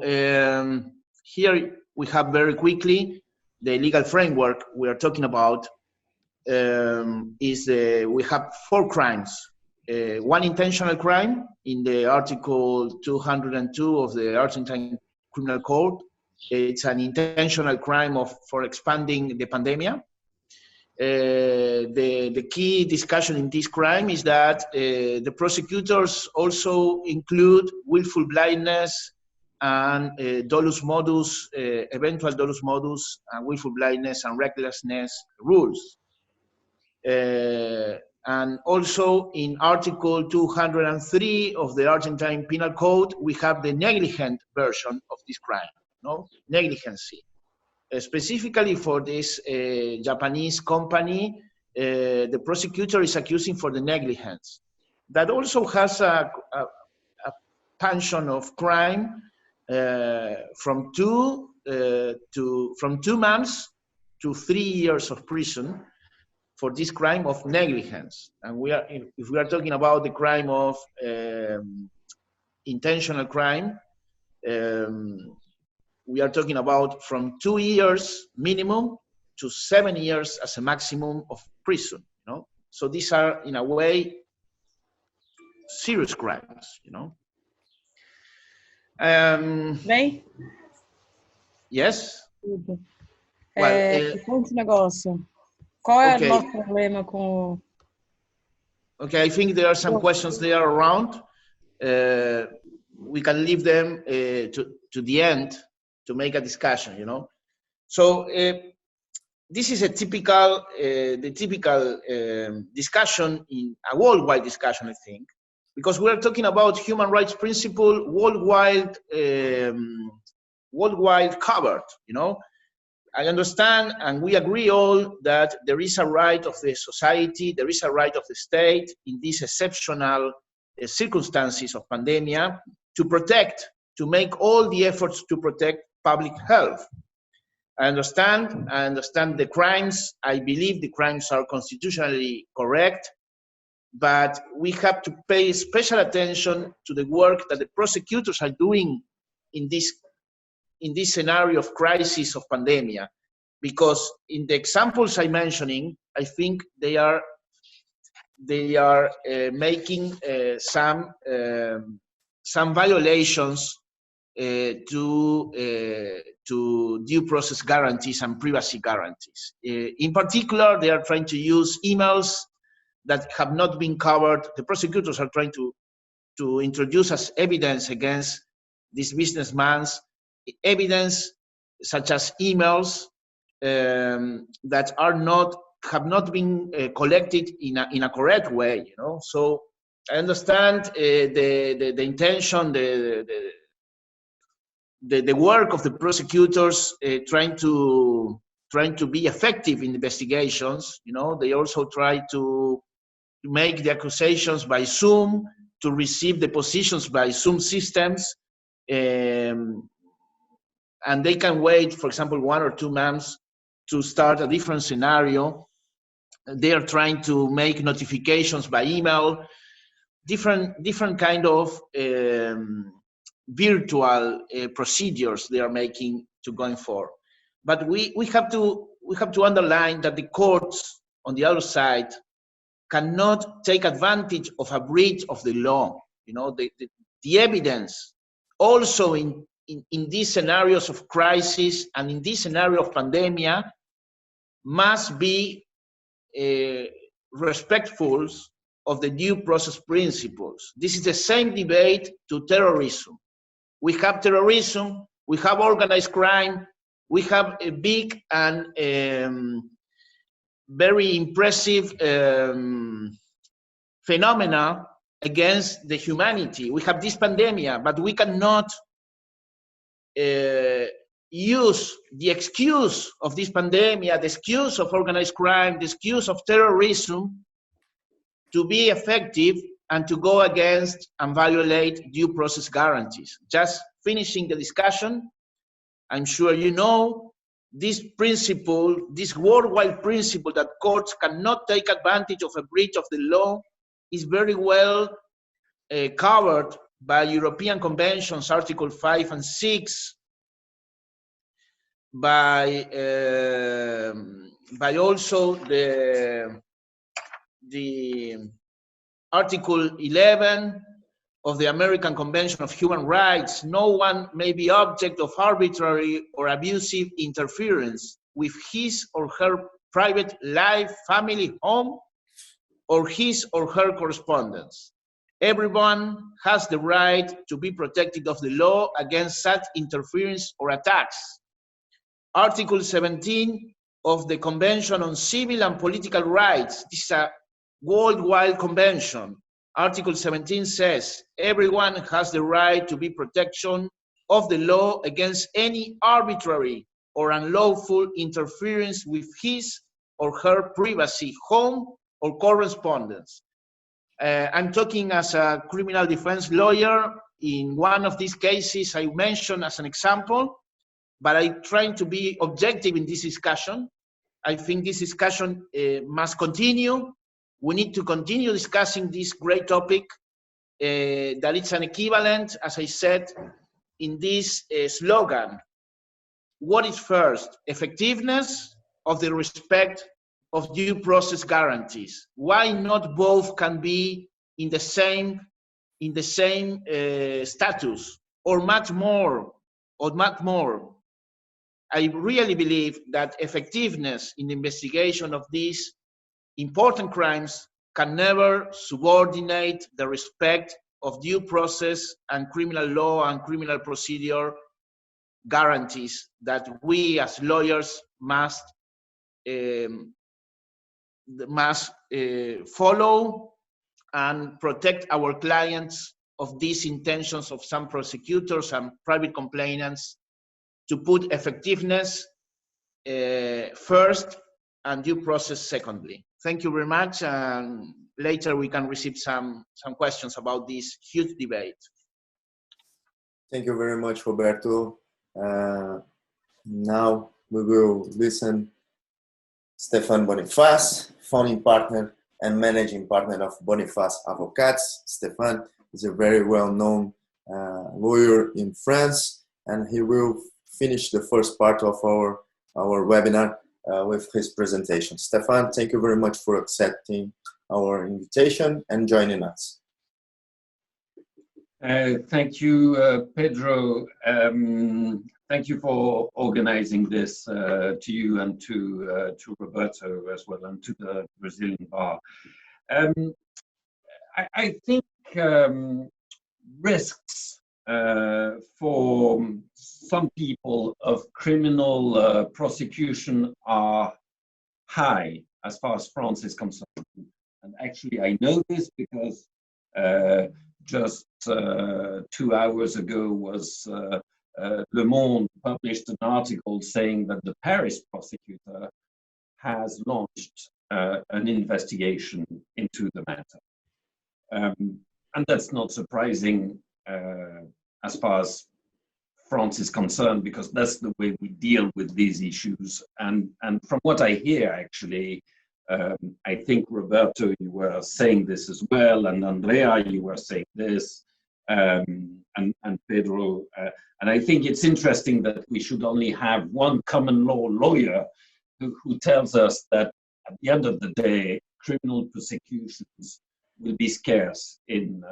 here we have very quickly the legal framework we are talking about. We have 4 crimes. One intentional crime in the Article 202 of the Argentine Criminal Code. It's an intentional crime for expanding the pandemia. The key discussion in this crime is that the prosecutors also include willful blindness and dolus modus, eventual dolus modus, and willful blindness and recklessness rules. And also in Article 203 of the Argentine Penal Code, we have the negligent version of this crime, negligency. Specifically for this Japanese company, the prosecutor is accusing for the negligence. That also has a pension of crime from 2 months to 3 years of prison for this crime of negligence. And if we are talking about the crime of intentional crime, We are talking about from 2 years minimum to 7 years as a maximum of prison, you know. So these are, in a way, serious crimes, you know. Bem? Yes? Tudo. Well, Me conta um negócio. Qual é o okay. nosso problema com... Okay, I think there are some questions there around. We can leave them to the end to make a discussion, you know. So this is a typical, the typical discussion, in a worldwide discussion, I think, because we are talking about human rights principle worldwide, worldwide covered, you know. I understand, and we agree all, that there is a right of the society, there is a right of the state in these exceptional circumstances of pandemia to protect, to make all the efforts to protect public health. I understand the crimes. I believe the crimes are constitutionally correct, but we have to pay special attention to the work that the prosecutors are doing in this scenario of crisis of pandemia, because in the examples I'm mentioning, I think they are making some violations to due process guarantees and privacy guarantees. In particular, they are trying to use emails that have not been covered. The prosecutors are trying to introduce as evidence against these businessmen's evidence, such as emails that have not been collected in a correct way, you know. So I understand the intention, the work of the prosecutors trying to be effective in investigations. You know, they also try to make the accusations by Zoom, to receive the positions by Zoom systems, and they can wait, for example, 1 or 2 months to start a different scenario. They are trying to make notifications by email, different kind of virtual procedures they are making to going forward. But we have to underline that the courts on the other side cannot take advantage of a breach of the law. You know, the evidence also in these scenarios of crisis and in this scenario of pandemic must be respectful of the due process principles. This is the same debate to terrorism. We have terrorism, we have organized crime, we have a big and very impressive phenomena against the humanity. We have this pandemic, but we cannot use the excuse of this pandemic, the excuse of organized crime, the excuse of terrorism to be effective and to go against and violate due process guarantees. Just finishing the discussion, I'm sure you know this principle, this worldwide principle that courts cannot take advantage of a breach of the law is very well covered by European Conventions, Article 5 and 6, by also the Article 11 of the American Convention of Human Rights. No one may be object of arbitrary or abusive interference with his or her private life, family, home, or his or her correspondence. Everyone has the right to be protected of the law against such interference or attacks. Article 17 of the Convention on Civil and Political Rights. This is a worldwide convention. Article 17 says, everyone has the right to be protection of the law against any arbitrary or unlawful interference with his or her privacy, home, or correspondence. I'm talking as a criminal defense lawyer. In one of these cases I mentioned as an example, but I'm trying to be objective in this discussion. I think this discussion must continue. We need to continue discussing this great topic, that it's an equivalent, as I said, in this slogan, what is first, effectiveness of the respect of due process guarantees? Why not both can be in the same status, or much more, I really believe that effectiveness in the investigation of these important crimes can never subordinate the respect of due process and criminal law and criminal procedure guarantees that we as lawyers must follow and protect our clients of these intentions of some prosecutors and private complainants to put effectiveness first and due process secondly. Thank you very much, and later we can receive some questions about this huge debate. Thank you very much, Roberto. Now we will listen Stefan Boniface, founding partner and managing partner of Boniface Avocats. Stefan is a very well-known lawyer in France, and he will finish the first part of our webinar with his presentation. Stefan, thank you very much for accepting our invitation and joining us. Thank you, Pedro. Thank you for organizing this, to you and to Roberto as well, and to the Brazilian bar. I think risks for some people of criminal prosecution are high as far as France is concerned. And actually, I know this because just 2 hours ago was Le Monde published an article saying that the Paris prosecutor has launched an investigation into the matter. And that's not surprising as far as France is concerned, because that's the way we deal with these issues. And from what I hear, actually, I think, Roberto, you were saying this as well, and Andrea, you were saying this, and Pedro. And I think it's interesting that we should only have one common law lawyer who tells us that at the end of the day, criminal prosecutions will be scarce in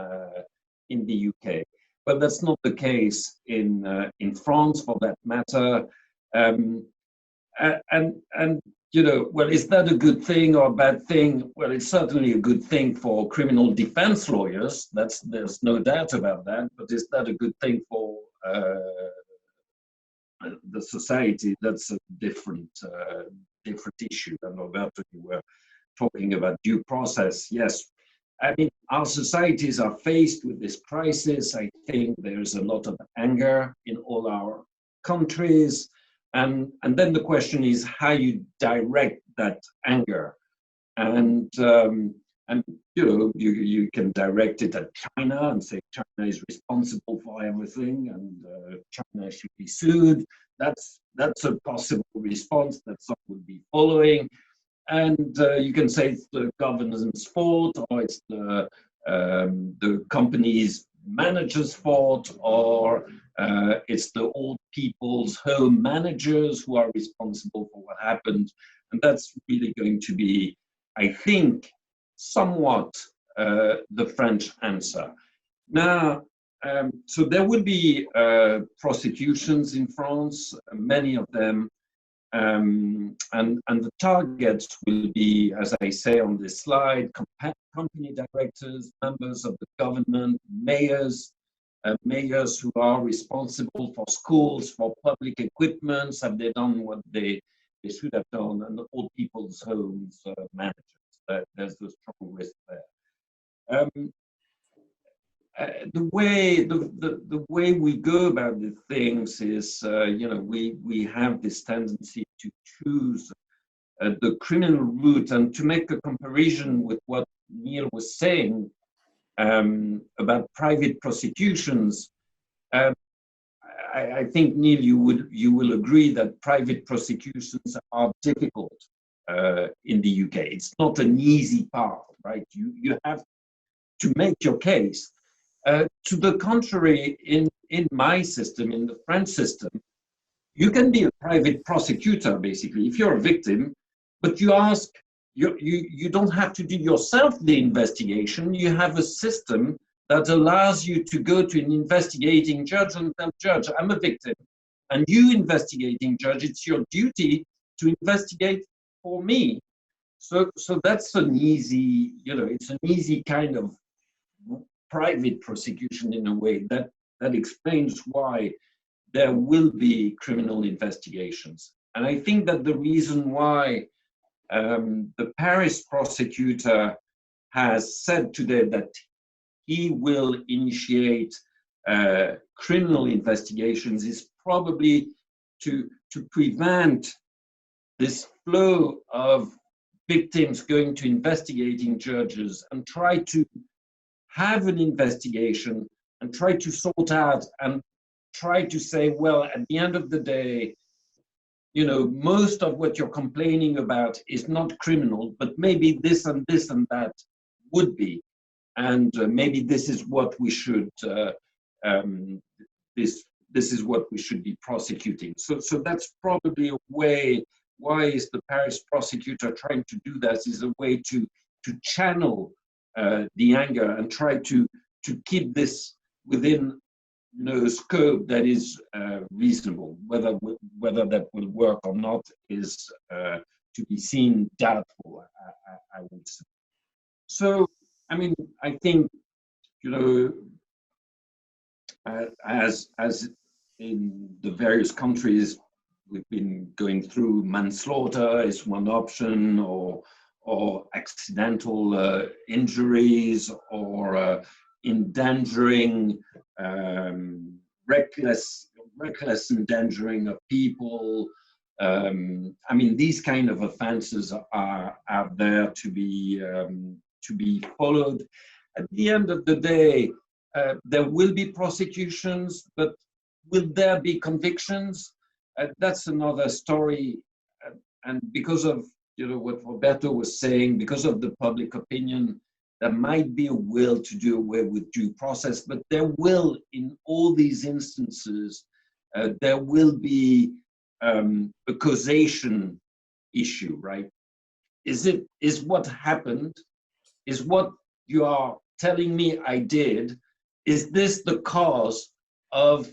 the UK. But that's not the case in France, for that matter. And you know, well, is that a good thing or a bad thing? Well, it's certainly a good thing for criminal defense lawyers. There's no doubt about that. But is that a good thing for the society? That's a different issue. And Roberto, you were talking about due process. Yes, I mean, our societies are faced with this crisis. I think there's a lot of anger in all our countries. And then the question is how you direct that anger. And you know, you can direct it at China and say China is responsible for everything and China should be sued. That's a possible response that some would be following. And you can say it's the government's fault, or it's the company's manager's fault, or it's the old people's home managers who are responsible for what happened. And that's really going to be, I think, somewhat the French answer. Now, so there will be prosecutions in France, many of them, and the targets will be, as I say on this slide, company directors, members of the government, mayors who are responsible for schools, for public equipments. Have they done what they should have done? And the old people's homes managers. There's a strong risk there. The way we go about the things is, you know, we have this tendency to choose the criminal route. And to make a comparison with what Neil was saying about private prosecutions, I think, Neil, you will agree that private prosecutions are difficult in the UK. It's not an easy path, right? You have to make your case. To the contrary, in my system, in the French system, you can be a private prosecutor, basically, if you're a victim, but you don't have to do yourself the investigation. You have a system that allows you to go to an investigating judge and tell judge, I'm a victim. And you investigating judge, it's your duty to investigate for me. So that's an easy, it's an easy kind of private prosecution in a way that explains why there will be criminal investigations. And I think that the reason why the Paris prosecutor has said today that he will initiate criminal investigations is probably to prevent this flow of victims going to investigating judges and try to have an investigation and try to sort out and try to say, well, at the end of the day, most of what you're complaining about is not criminal, but maybe this and this and that would be. And maybe this is what we should, this is what we should be prosecuting. So that's probably a way. Why is the Paris prosecutor trying to do that? Is a way to channel the anger and try to keep this within a scope that is reasonable. Whether that will work or not is to be seen, doubtful, I would say. So, I mean, I think, as in the various countries, we've been going through manslaughter is one option, or accidental injuries, or endangering, reckless endangering of people. I mean, these kind of offenses are out there to be followed. At the end of the day, there will be prosecutions, but will there be convictions? That's another story. And because of what Roberto was saying, because of the public opinion, there might be a will to do away with due process, but there will, in all these instances, there will be a causation issue, right? Is what happened, is what you are telling me I did, is this the cause of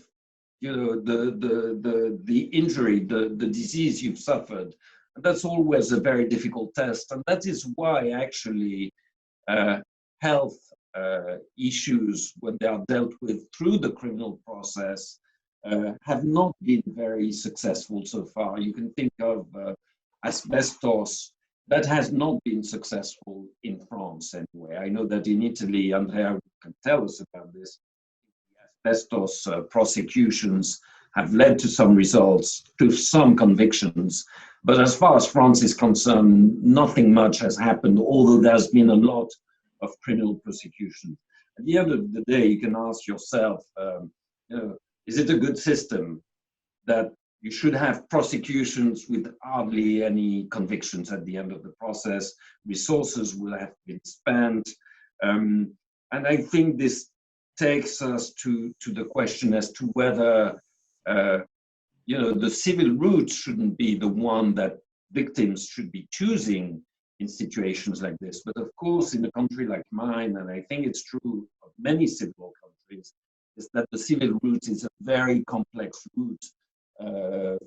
the injury, the disease you've suffered? And that's always a very difficult test, and that is why actually health issues, when they are dealt with through the criminal process, have not been very successful so far. You can think of asbestos. That has not been successful in France anyway. I know that in Italy, Andrea can tell us about this, asbestos prosecutions have led to some results, to some convictions. But as far as France is concerned, nothing much has happened, although there's been a lot of criminal prosecution. At the end of the day, you can ask yourself, is it a good system that you should have prosecutions with hardly any convictions at the end of the process? Resources will have been spent. And I think this takes us to the question as to whether the civil route shouldn't be the one that victims should be choosing in situations like this. But of course, in a country like mine, and I think it's true of many civil countries, is that the civil route is a very complex route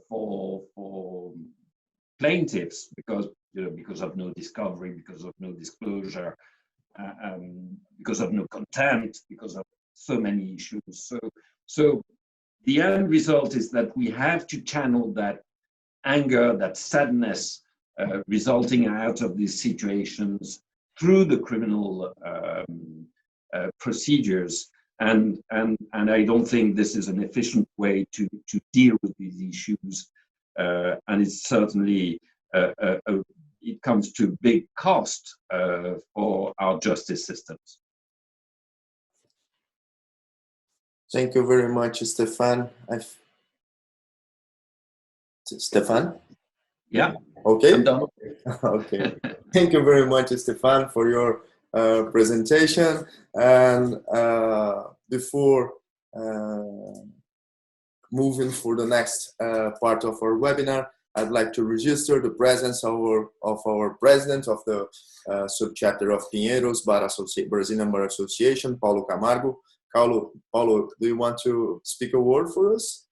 for plaintiffs because of no discovery, because of no disclosure, because of no contempt, because of so many issues. So the end result is that we have to channel that anger, that sadness resulting out of these situations through the criminal procedures. And I don't think this is an efficient way to deal with these issues. And it's certainly, it comes to big cost for our justice systems. Thank you very much, Stefan. Stefan? Yeah. Okay. I'm done. Okay. Thank you very much, Stefan, for your presentation. And before moving for the next part of our webinar, I'd like to register the presence of our president of the subchapter of Pinheiros Brazilian Bar Association, Paulo Camargo. Paulo, do you want to speak a word for us?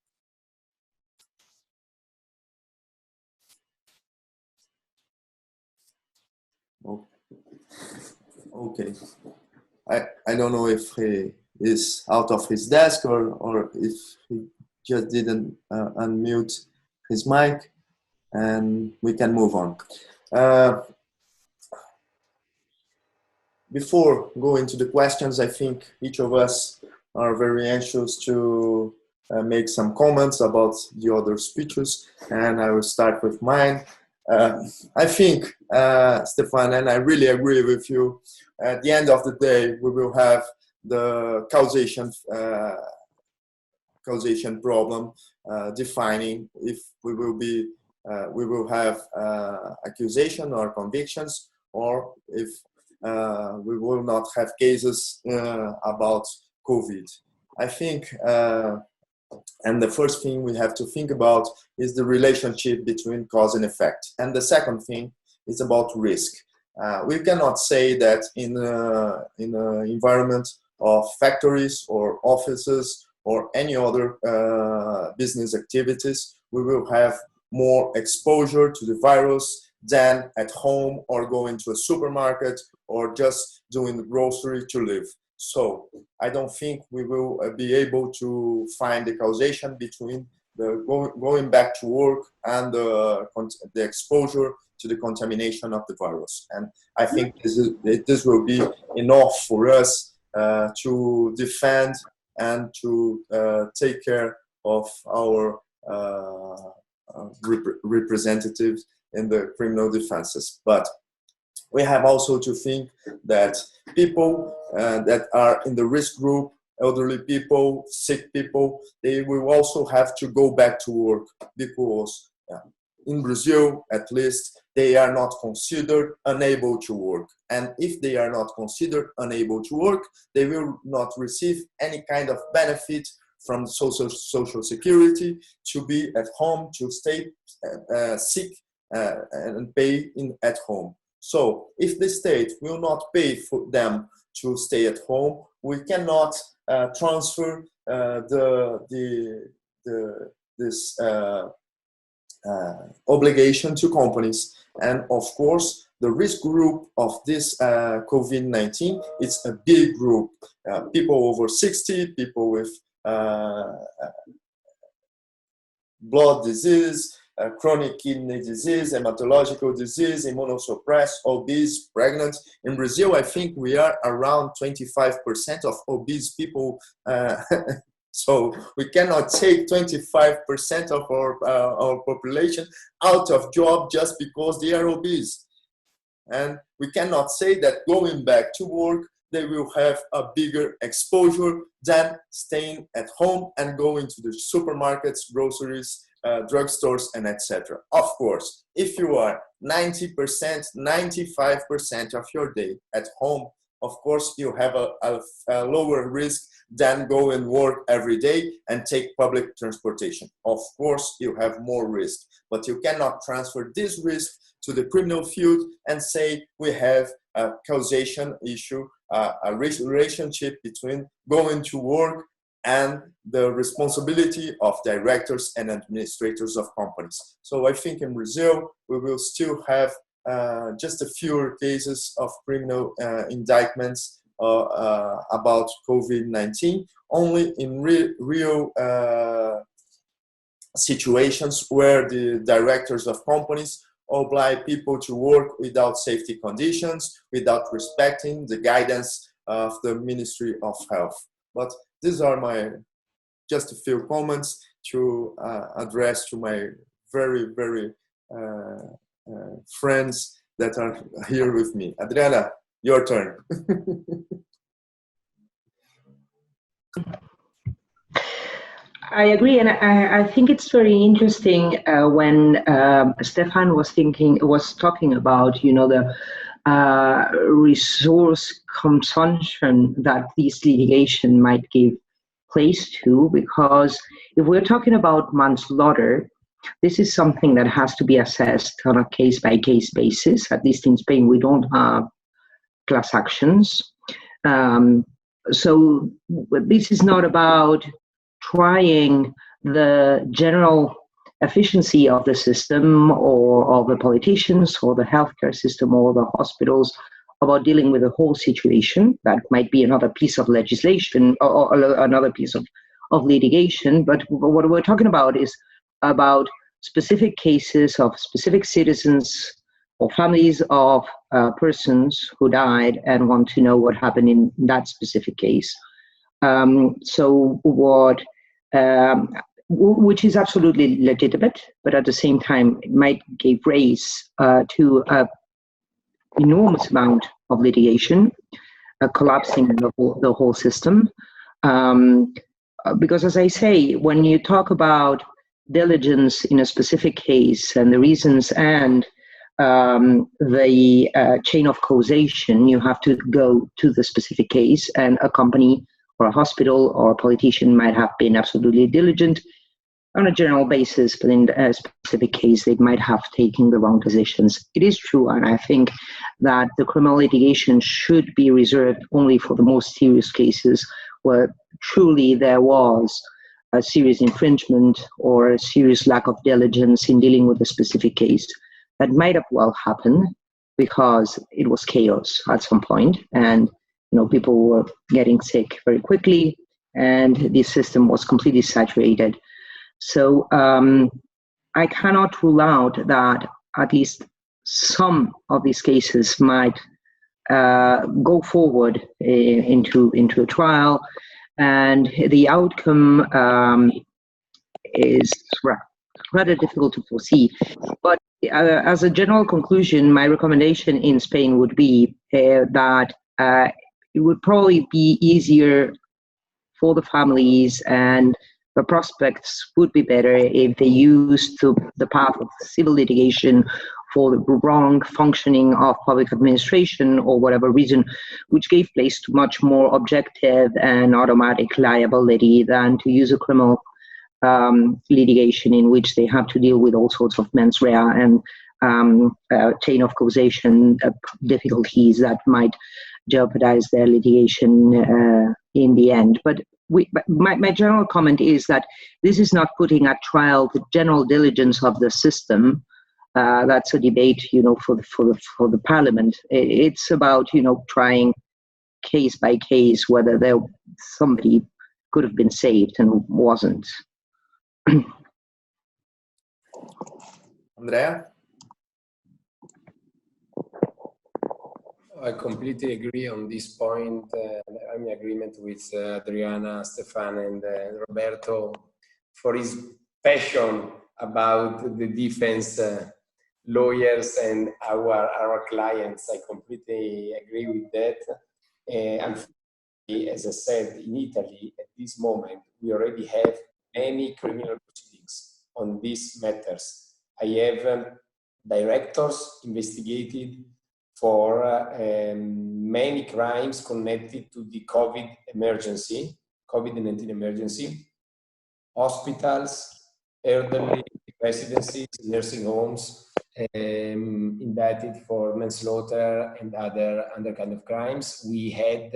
Okay. I don't know if he is out of his desk or if he just didn't unmute his mic, and we can move on. Before going to the questions, I think each of us are very anxious to make some comments about the other speeches, and I will start with mine. I think, Stefan, and I really agree with you, at the end of the day, we will have the causation problem defining if we will have accusation or convictions, or if we will not have cases about COVID. I think, and the first thing we have to think about is the relationship between cause and effect. And the second thing is about risk. We cannot say that in an environment of factories or offices or any other business activities, we will have more exposure to the virus than at home or going to a supermarket or just doing the grocery to live. So I don't think we will be able to find the causation between the going back to work and the exposure to the contamination of the virus. And I think this will be enough for us to defend and to take care of our representatives in the criminal defenses. But we have also to think that people that are in the risk group, elderly people, sick people, they will also have to go back to work, because in Brazil, at least, they are not considered unable to work. And if they are not considered unable to work, they will not receive any kind of benefit from social security to be at home, to stay sick and pay at home. So if the state will not pay for them to stay at home, we cannot transfer this obligation to companies. And of course, the risk group of this COVID-19, it's a big group. People over 60, people with blood disease, chronic kidney disease, hematological disease, immunosuppressed, obese, pregnant. In Brazil, I think we are around 25% of obese people. So we cannot take 25% of our population out of job just because they are obese. And we cannot say that going back to work, they will have a bigger exposure than staying at home and going to the supermarkets, groceries, drugstores, and etc. Of course, if you are 90%, 95% of your day at home, of course, you have a lower risk than go and work every day and take public transportation. Of course, you have more risk, but you cannot transfer this risk to the criminal field and say we have a causation issue, a relationship between going to work and the responsibility of directors and administrators of companies. So I think in Brazil, we will still have just a few cases of criminal indictments about COVID-19, only in real situations where the directors of companies oblige people to work without safety conditions, without respecting the guidance of the Ministry of Health. But these are just a few comments to address to my very, very friends that are here with me. Adriana, your turn. I agree, and I think it's very interesting when Stefan was talking about, resource consumption that this litigation might give place to, because if we're talking about manslaughter, this is something that has to be assessed on a case-by-case basis. At least in Spain, we don't have class actions. So this is not about trying the general efficiency of the system or of the politicians or the healthcare system or the hospitals, about dealing with the whole situation. That might be another piece of legislation or another piece of litigation. But what we're talking about is about specific cases of specific citizens or families of persons who died and want to know what happened in that specific case. Which is absolutely legitimate, but at the same time, it might give rise to an enormous amount of litigation, collapsing the whole system. Because as I say, when you talk about diligence in a specific case and the reasons and the chain of causation, you have to go to the specific case, and a company or a hospital or a politician might have been absolutely diligent on a general basis, but in a specific case, they might have taken the wrong decisions. It is true, and I think that the criminal litigation should be reserved only for the most serious cases where truly there was a serious infringement or a serious lack of diligence in dealing with a specific case. That might have well happened because it was chaos at some point, and people were getting sick very quickly, and the system was completely saturated. So I cannot rule out that at least some of these cases might go forward into a trial, and the outcome is rather difficult to foresee. But as a general conclusion, my recommendation in Spain would be that it would probably be easier for the families, and the prospects would be better if they used the path of civil litigation for the wrong functioning of public administration or whatever reason, which gave place to much more objective and automatic liability than to use a criminal litigation in which they have to deal with all sorts of mens rea and chain of causation difficulties that might jeopardize their litigation in the end. But my general comment is that this is not putting at trial the general diligence of the system. That's a debate, for the parliament. It's about, trying case by case whether somebody could have been saved and wasn't. Andrea? I completely agree on this point. I'm in agreement with Adriana, Stefan, and Roberto for his passion about the defense lawyers and our clients. I completely agree with that. Unfortunately, as I said, in Italy, at this moment, we already have many criminal proceedings on these matters. I have directors investigated for many crimes connected to the COVID-19 emergency, hospitals, elderly residences, nursing homes, indicted for manslaughter and other kind of crimes. We had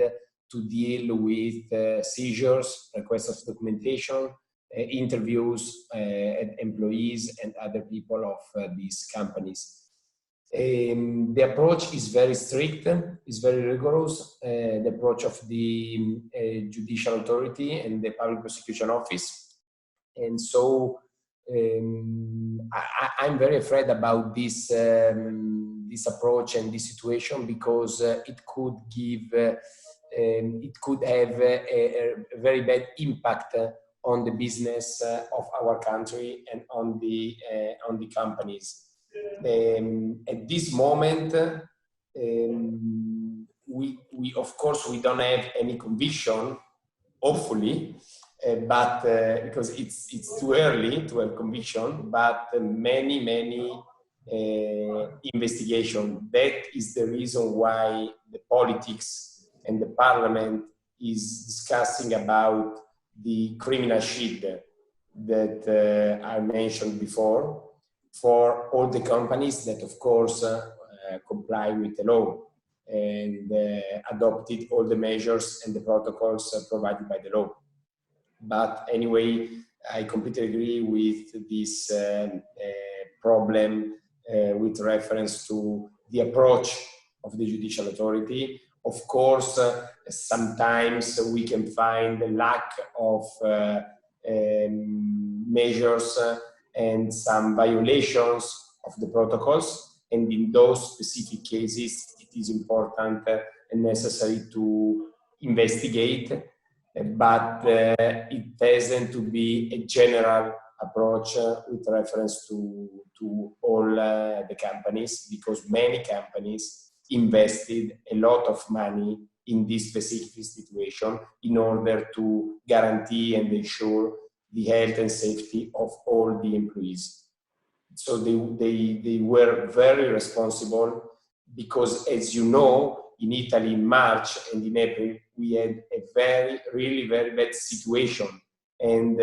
to deal with seizures, requests of documentation, interviews employees and other people of these companies. The approach is very strict, is very rigorous, the approach of the judicial authority and the public prosecution office. And so I'm very afraid about this, this approach and this situation, because it could have a very bad impact on the business of our country and on the companies. At this moment, we of course we don't have any conviction, hopefully, but because it's too early to have conviction. But many investigation. That is the reason why the politics and the parliament is discussing about the criminal shield that I mentioned before for all the companies that, of course, comply with the law and adopted all the measures and the protocols provided by the law. But anyway, I completely agree with this problem with reference to the approach of the judicial authority. Of course, sometimes we can find a lack of measures and some violations of the protocols, and in those specific cases it is important and necessary to investigate, but it doesn't to be a general approach with reference to all the companies, because many companies invested a lot of money in this specific situation in order to guarantee and ensure the health and safety of all the employees. So they were very responsible, because, as you know, in Italy in March and in April, we had a really very bad situation. And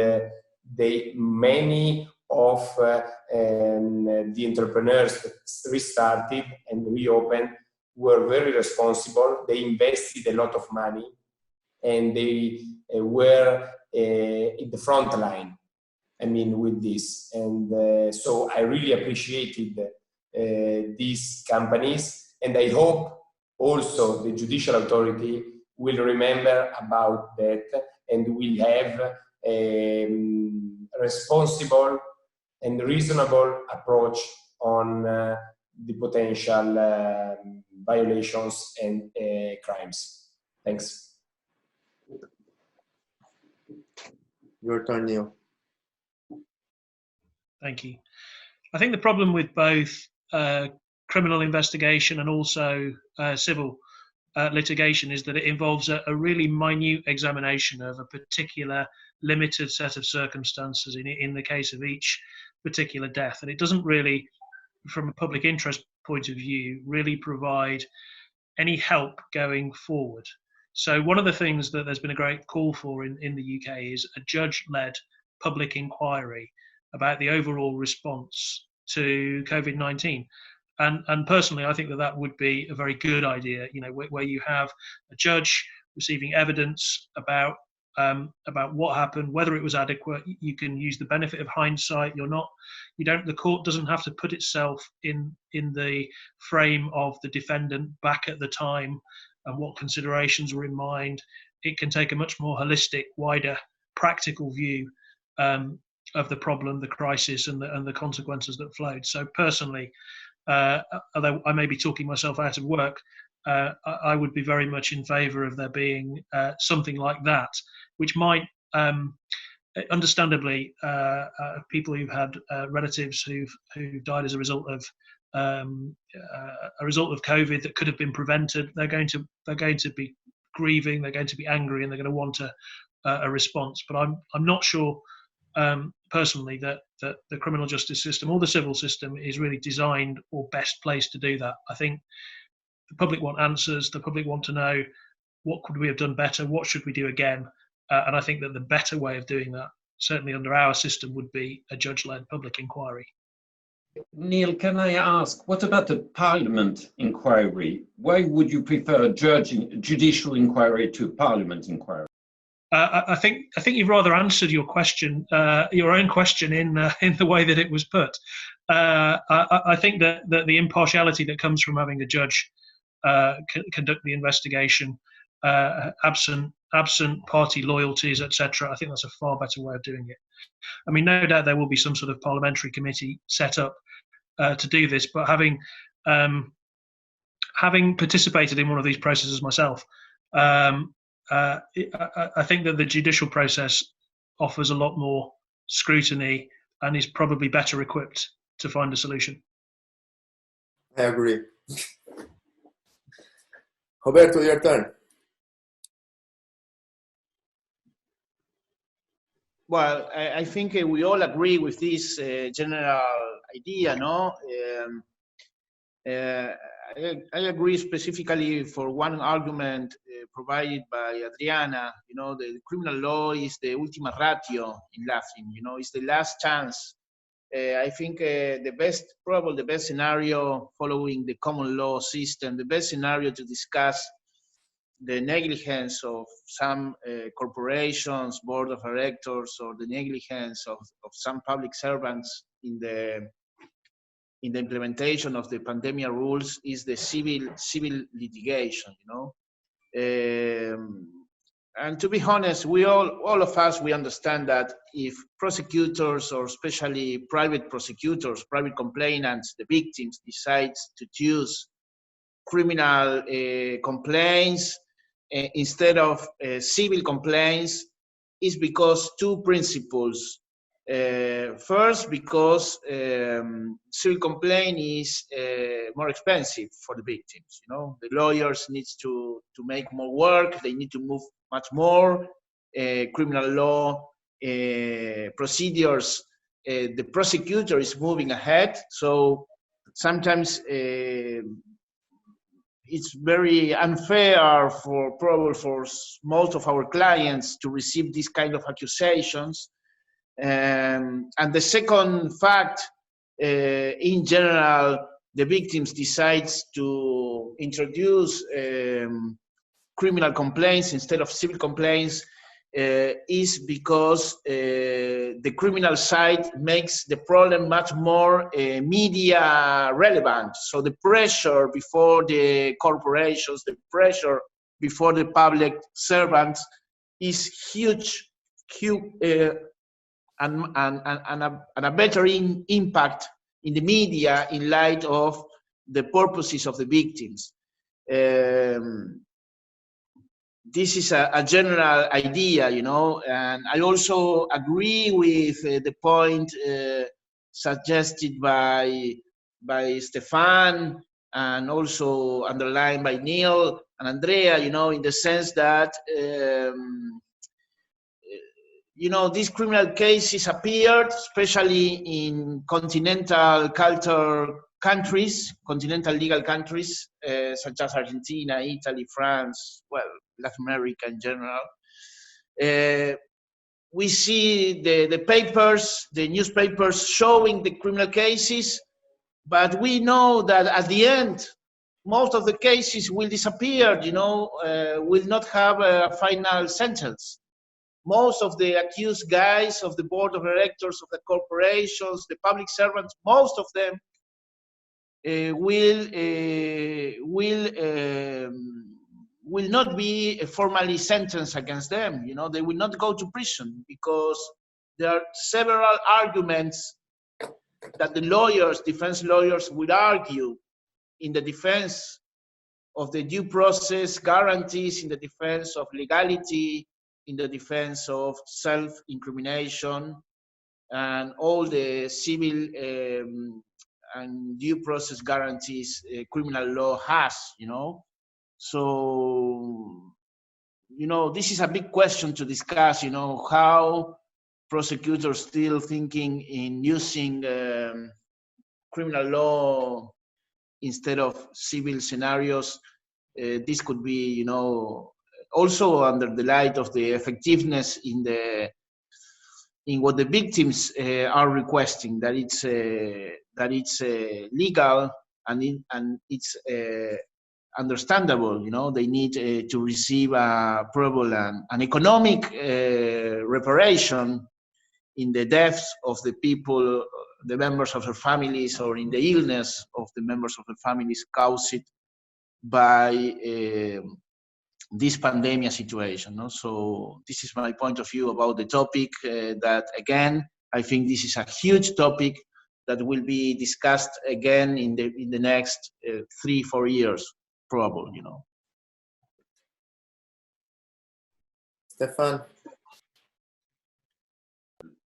many of the entrepreneurs that restarted and reopened were very responsible. They invested a lot of money, and they were in the front line, I mean, with this. And so I really appreciated these companies, and I hope also the judicial authority will remember about that and will have a responsible and reasonable approach on the potential violations and crimes. Thanks. Your turn, Neil. Thank you. I think the problem with both criminal investigation and also civil litigation is that it involves a really minute examination of a particular limited set of circumstances in the case of each particular death. And it doesn't really, from a public interest point of view, really provide any help going forward. So one of the things that there's been a great call for in the UK is a judge-led public inquiry about the overall response to COVID-19. And personally, I think that would be a very good idea, you know, where you have a judge receiving evidence about what happened, whether it was adequate. You can use the benefit of hindsight. The court doesn't have to put itself in the frame of the defendant back at the time and what considerations were in mind. It can take a much more holistic, wider, practical view of the problem, the crisis, and the consequences that flowed. So personally, although I may be talking myself out of work, I would be very much in favour of there being something like that, which might, understandably, people who've had relatives who've died as a result of COVID that could have been prevented. They're going to be grieving. They're going to be angry, and they're going to want a response. But I'm not sure. Personally, that the criminal justice system or the civil system is really designed or best placed to do that. I think the public want answers. The public want to know, what could we have done better? What should we do again? And I think that the better way of doing that, certainly under our system, would be a judge-led public inquiry. Neil, can I ask, what about the Parliament inquiry? Why would you prefer a judicial inquiry to a Parliament inquiry? I think you've rather answered your question, your own question, in the way that it was put. I think that the impartiality that comes from having a judge conduct the investigation, absent party loyalties, etc., I think that's a far better way of doing it. I mean, no doubt there will be some sort of parliamentary committee set up to do this, but having participated in one of these processes myself, I think that the judicial process offers a lot more scrutiny and is probably better equipped to find a solution. I agree. Roberto, your turn. Well, I think we all agree with this general idea, no? I agree specifically for one argument provided by Adriana. You know, the criminal law is the ultima ratio in Latin. You know, it's the last chance. I think probably the best scenario following the common law system, the best scenario to discuss the negligence of some corporations, board of directors, or the negligence of some public servants in the implementation of the pandemic rules is the civil litigation, you know. And to be honest, we all of us, we understand that if prosecutors, or especially private prosecutors, private complainants, the victims, decides to choose criminal complaints instead of civil complaints, is because two principles. First, because civil complaint is more expensive for the victims. You know, the lawyers needs to make more work. They need to move much more. Criminal law procedures. The prosecutor is moving ahead. So sometimes it's very unfair for most of our clients to receive these kind of accusations. And the second fact, in general, the victims decides to introduce criminal complaints instead of civil complaints is because the criminal side makes the problem much more media relevant. So the pressure before the corporations, the pressure before the public servants is huge, and a better impact in the media in light of the purposes of the victims. This is a general idea, you know, and I also agree with the point suggested by Stefan, and also underlined by Neil and Andrea, you know, in the sense that you know, these criminal cases appeared, especially in continental countries, continental legal countries, such as Argentina, Italy, France, well, Latin America in general. We see the papers, the newspapers showing the criminal cases, but we know that at the end, most of the cases will disappear, you know, will not have a final sentence. Most of the accused guys of the board of directors of the corporations, the public servants, most of them will not be formally sentenced against them. You know, they will not go to prison because there are several arguments that the lawyers, defense lawyers, would argue in the defense of the due process guarantees, in the defense of legality, in the defense of self-incrimination, and all the civil and due process guarantees criminal law has, you know. So, you know, this is a big question to discuss, you know, how prosecutors still thinking in using criminal law instead of civil scenarios. This could be, you know, also under the light of the effectiveness in what the victims are requesting, that it's legal and it's understandable. You know, they need to receive probably an economic reparation in the deaths of the people, the members of their families, or in the illness of the members of the families caused by this pandemic situation. No? So this is my point of view about the topic, that again, I think this is a huge topic that will be discussed again in the next 3-4 years, probably, you know. Stefan.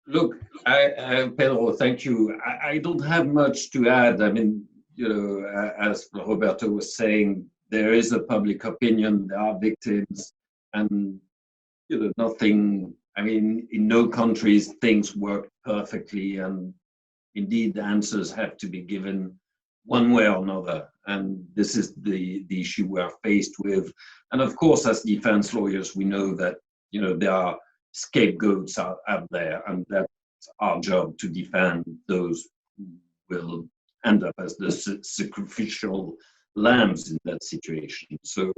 Look, Pedro, thank you. I don't have much to add. I mean, you know, as Roberto was saying, there is a public opinion, there are victims, and, you know, nothing, I mean, in no countries things work perfectly, and indeed the answers have to be given one way or another. And this is the issue we are faced with. And of course, as defense lawyers, we know that, you know, there are scapegoats out there, and that's our job to defend those who will end up as the sacrificial lambs in that situation. So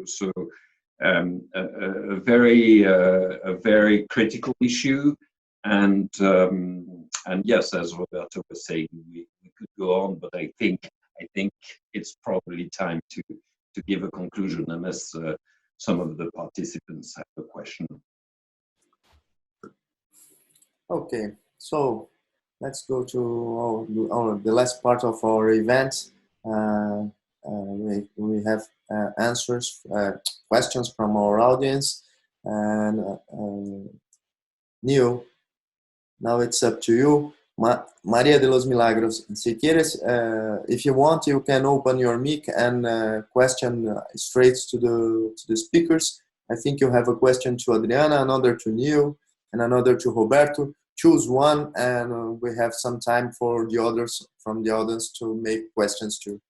a very critical issue, and yes, as Roberto was saying, we could go on, but I think it's probably time to give a conclusion, unless some of the participants have a question. Okay, so let's go to the last part of our event. We have questions from our audience, and Neil, now it's up to you. Maria de los Milagros, si quieres, if you want, you can open your mic and question straight to the speakers. I think you have a question to Adriana, another to Neil, and another to Roberto. Choose one, and we have some time for the others from the audience to make questions too.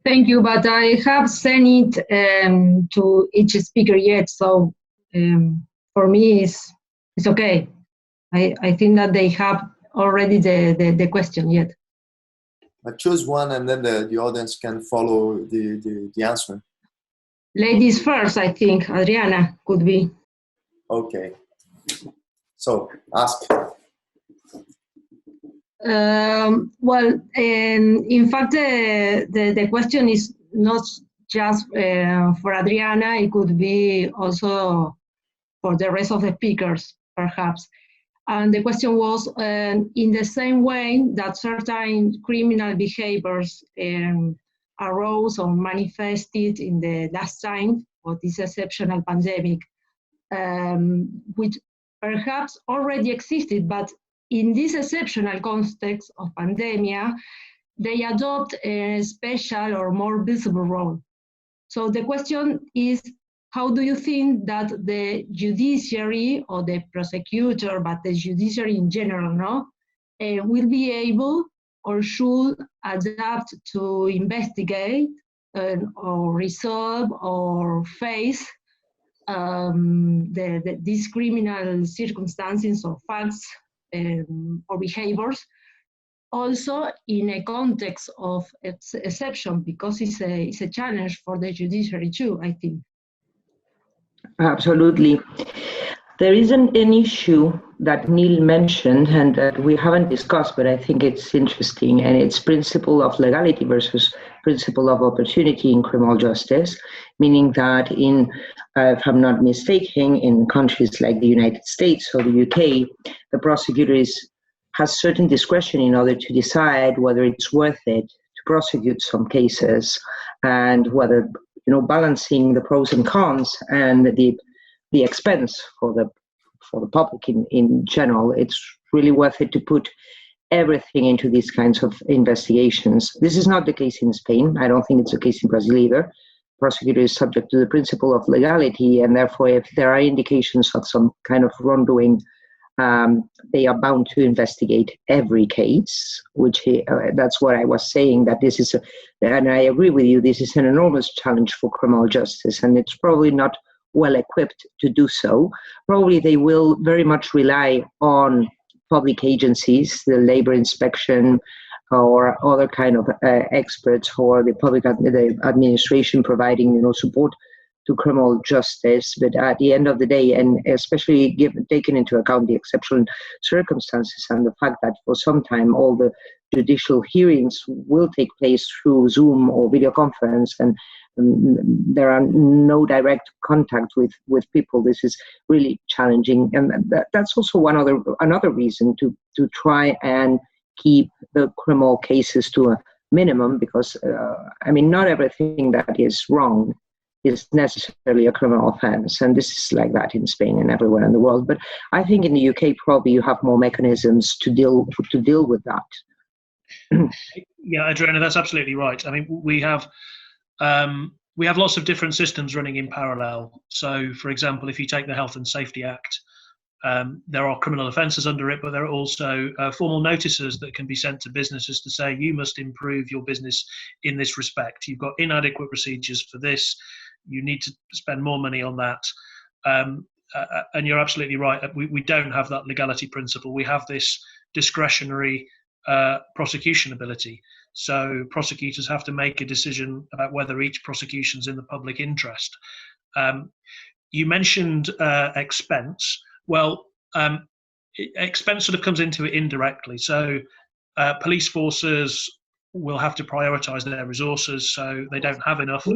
Thank you, but I have sent it to each speaker yet, so for me it's okay. I think that they have already the question yet. But choose one, and then the audience can follow the answer. Ladies first, I think. Adriana could be. Okay. So, ask. Well, in fact, the question is not just for Adriana. It could be also for the rest of the speakers, perhaps. And the question was, in the same way that certain criminal behaviors arose or manifested in the last time of this exceptional pandemic, which perhaps already existed, but in this exceptional context of pandemia, they adopt a special or more visible role. So the question is, how do you think that the judiciary or the prosecutor, but the judiciary in general, will be able or should adapt to investigate or resolve or face these criminal circumstances or facts or behaviors, also in a context of exception, because it's a challenge for the judiciary too, I think. Absolutely. There is an issue that Neil mentioned and that we haven't discussed, but I think it's interesting, and it's principle of legality versus principle of opportunity in criminal justice, meaning that if I'm not mistaken, in countries like the United States or the UK, the prosecutor has certain discretion in order to decide whether it's worth it to prosecute some cases, and whether, balancing the pros and cons and the expense for the public in general, it's really worth it to put everything into these kinds of investigations. This is not the case in Spain. I don't think it's the case in Brazil either. Prosecutor is subject to the principle of legality, and therefore if there are indications of some kind of wrongdoing, they are bound to investigate every case, which that's what I was saying, that this is, and I agree with you, this is an enormous challenge for criminal justice, and it's probably not well equipped to do so. Probably they will very much rely on public agencies, the labor inspection or other kind of experts, or the public the administration providing support to criminal justice. But at the end of the day, and especially taking into account the exceptional circumstances and the fact that for some time all the judicial hearings will take place through Zoom or video conference, and there are no direct contact with people, this is really challenging. And that's also another reason to try and keep the criminal cases to a minimum, because not everything that is wrong is necessarily a criminal offense, and this is like that in Spain and everywhere in the world. But I think in the UK probably you have more mechanisms to deal with that. Yeah, Adriana, that's absolutely right. I mean, we have lots of different systems running in parallel. So, for example, if you take the Health and Safety Act, There are criminal offences under it, but there are also formal notices that can be sent to businesses to say you must improve your business in this respect. You've got inadequate procedures for this. You need to spend more money on that. And you're absolutely right. We don't have that legality principle. We have this discretionary prosecution ability. So prosecutors have to make a decision about whether each prosecution is in the public interest. You mentioned expense. Well, expense sort of comes into it indirectly. So police forces will have to prioritise their resources, so they don't have enough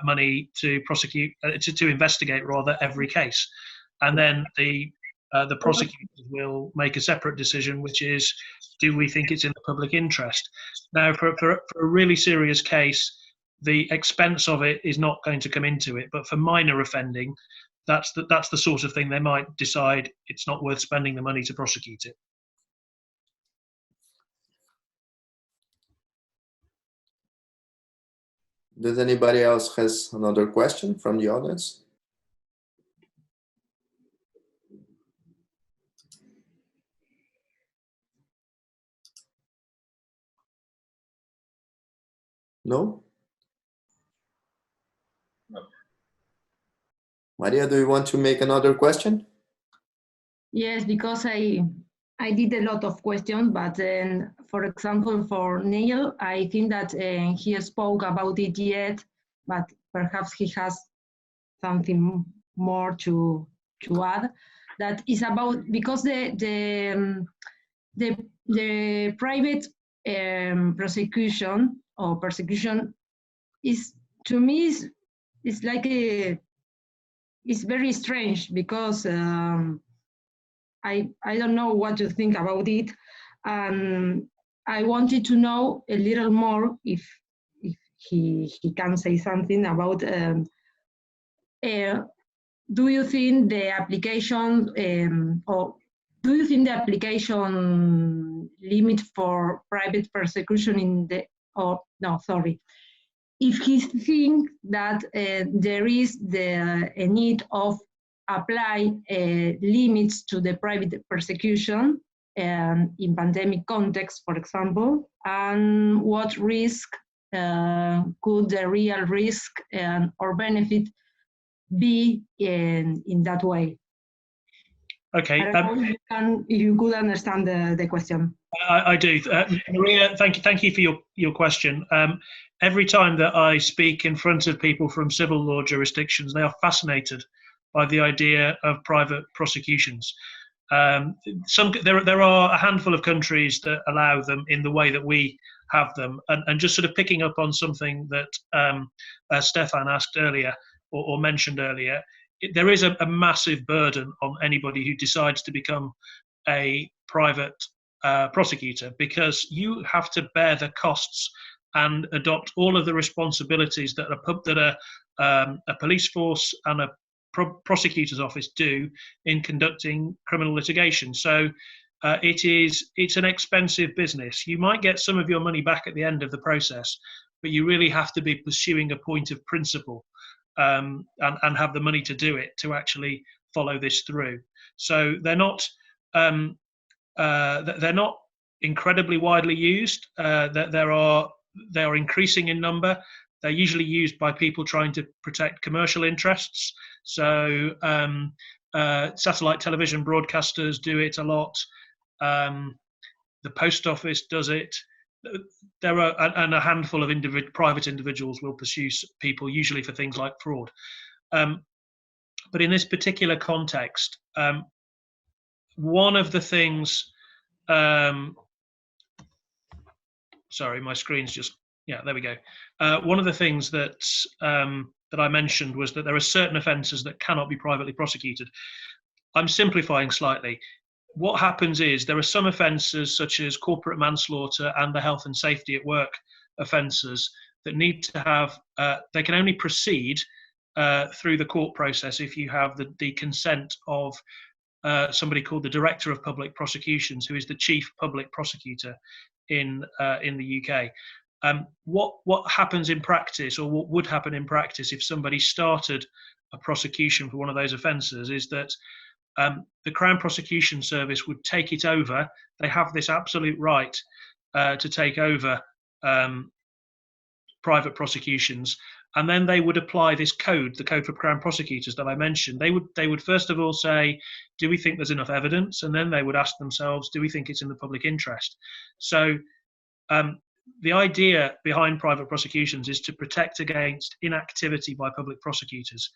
money to prosecute, to investigate rather every case, and then the prosecutors will make a separate decision, which is, do we think it's in the public interest? Now, for a really serious case, the expense of it is not going to come into it, but for minor offending, that's the sort of thing they might decide it's not worth spending the money to prosecute it. Does anybody else has another question from the audience? No? No. Maria, do you want to make another question? Yes, because I did a lot of questions, but then, for example, for Neil, I think that he spoke about it yet, but perhaps he has something more to add. That is about, because the private prosecution or persecution is, to me, is like it's very strange, because I don't know what to think about it, and I wanted to know a little more if he can say something about. Do you think the application, or do you think the application limit for private persecution in the? Oh no, sorry. If he thinks that there is a need of apply limits to the private persecution in pandemic context, for example, and what risk could the real risk or benefit be in that way? Okay. I don't know if you could understand the question. I do. Maria, thank you for your question. Every time that I speak in front of people from civil law jurisdictions, they are fascinated by the idea of private prosecutions. There are a handful of countries that allow them in the way that we have them, and just sort of picking up on something that Stefan asked earlier or mentioned earlier, there is a massive burden on anybody who decides to become a private prosecutor, because you have to bear the costs and adopt all of the responsibilities that a police force and a prosecutor's office do in conducting criminal litigation. So it's an expensive business. You might get some of your money back at the end of the process, but you really have to be pursuing a point of principle and have the money to do it, to actually follow this through. So they're not incredibly widely used. They are increasing in number. They're usually used by people trying to protect commercial interests. So satellite television broadcasters do it a lot. The post office does it. There are, and a handful of private individuals will pursue people, usually for things like fraud. But in this particular context, one of the things, sorry, my screen's just, yeah, there we go. One of the things that I mentioned was that there are certain offences that cannot be privately prosecuted. I'm simplifying slightly. What happens is there are some offences, such as corporate manslaughter and the health and safety at work offences, that need to have, they can only proceed through the court process if you have the consent of somebody called the Director of Public Prosecutions, who is the Chief Public Prosecutor in the UK. What happens in practice, or what would happen in practice if somebody started a prosecution for one of those offences, is that the Crown Prosecution Service would take it over. They have this absolute right to take over private prosecutions, and then they would apply this code, the Code for Crown Prosecutors that I mentioned. They would first of all say, do we think there's enough evidence? And then they would ask themselves, do we think it's in the public interest? So the idea behind private prosecutions is to protect against inactivity by public prosecutors.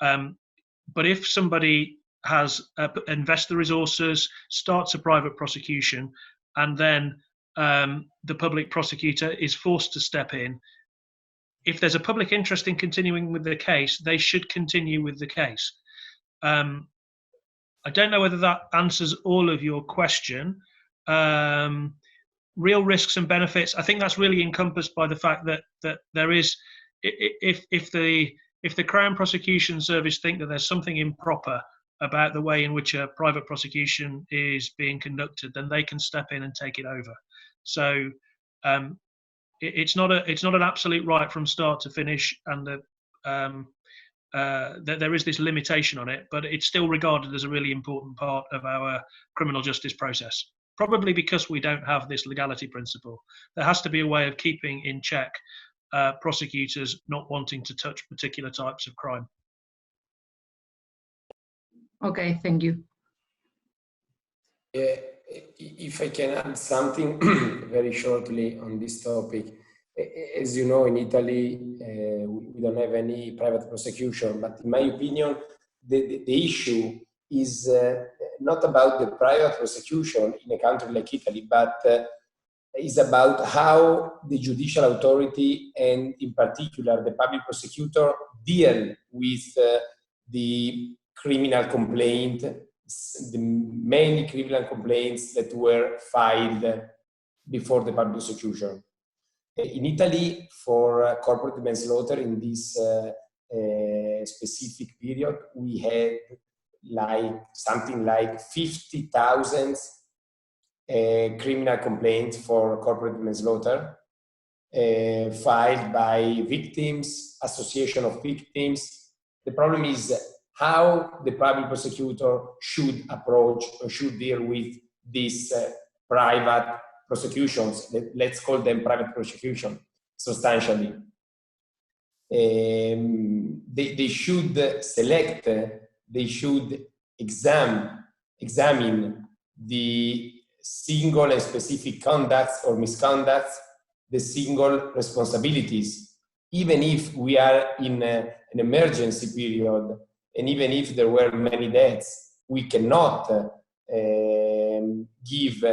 But if somebody has invests the resources, starts a private prosecution, and then the public prosecutor is forced to step in, if there's a public interest in continuing with the case, they should continue with the case. I don't know whether that answers all of your question. Real risks and benefits, I think that's really encompassed by the fact that there is, if the Crown Prosecution Service think that there's something improper about the way in which a private prosecution is being conducted, then they can step in and take it over. So it's not an absolute right from start to finish, and there is this limitation on it, but it's still regarded as a really important part of our criminal justice process. Probably because we don't have this legality principle. There has to be a way of keeping in check prosecutors not wanting to touch particular types of crime. Okay, thank you. If I can add something very shortly on this topic. As you know, in Italy, we don't have any private prosecution, but in my opinion, the issue is not about the private prosecution in a country like Italy, but is about how the judicial authority, and in particular the public prosecutor, deal with the criminal complaint, the many criminal complaints that were filed before the public prosecution. In Italy, for corporate manslaughter in this specific period, we had something like 50,000 criminal complaints for corporate manslaughter filed by victims, association of victims. The problem is how the public prosecutor should approach or should deal with these private prosecutions. Let's call them private prosecution, substantially. They should select, they should examine the single and specific conducts or misconducts, the single responsibilities, even if we are in an emergency period, and even if there were many deaths, we cannot give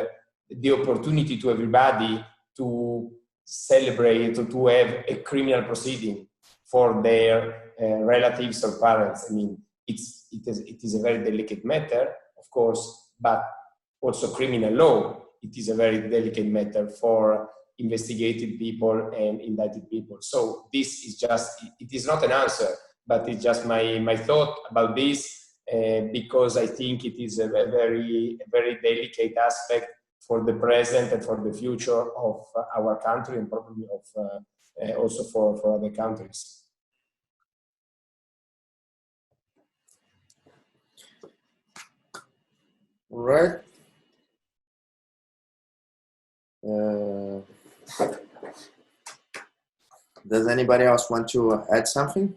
the opportunity to everybody to celebrate or to have a criminal proceeding for their relatives or parents. I mean, it is a very delicate matter, of course, but also criminal law, it is a very delicate matter for investigated people and indicted people. So this is just, it is not an answer, but it's just my thought about this, because I think it is a very delicate aspect for the present and for the future of our country, and probably of also for other countries. All right. Does anybody else want to add something?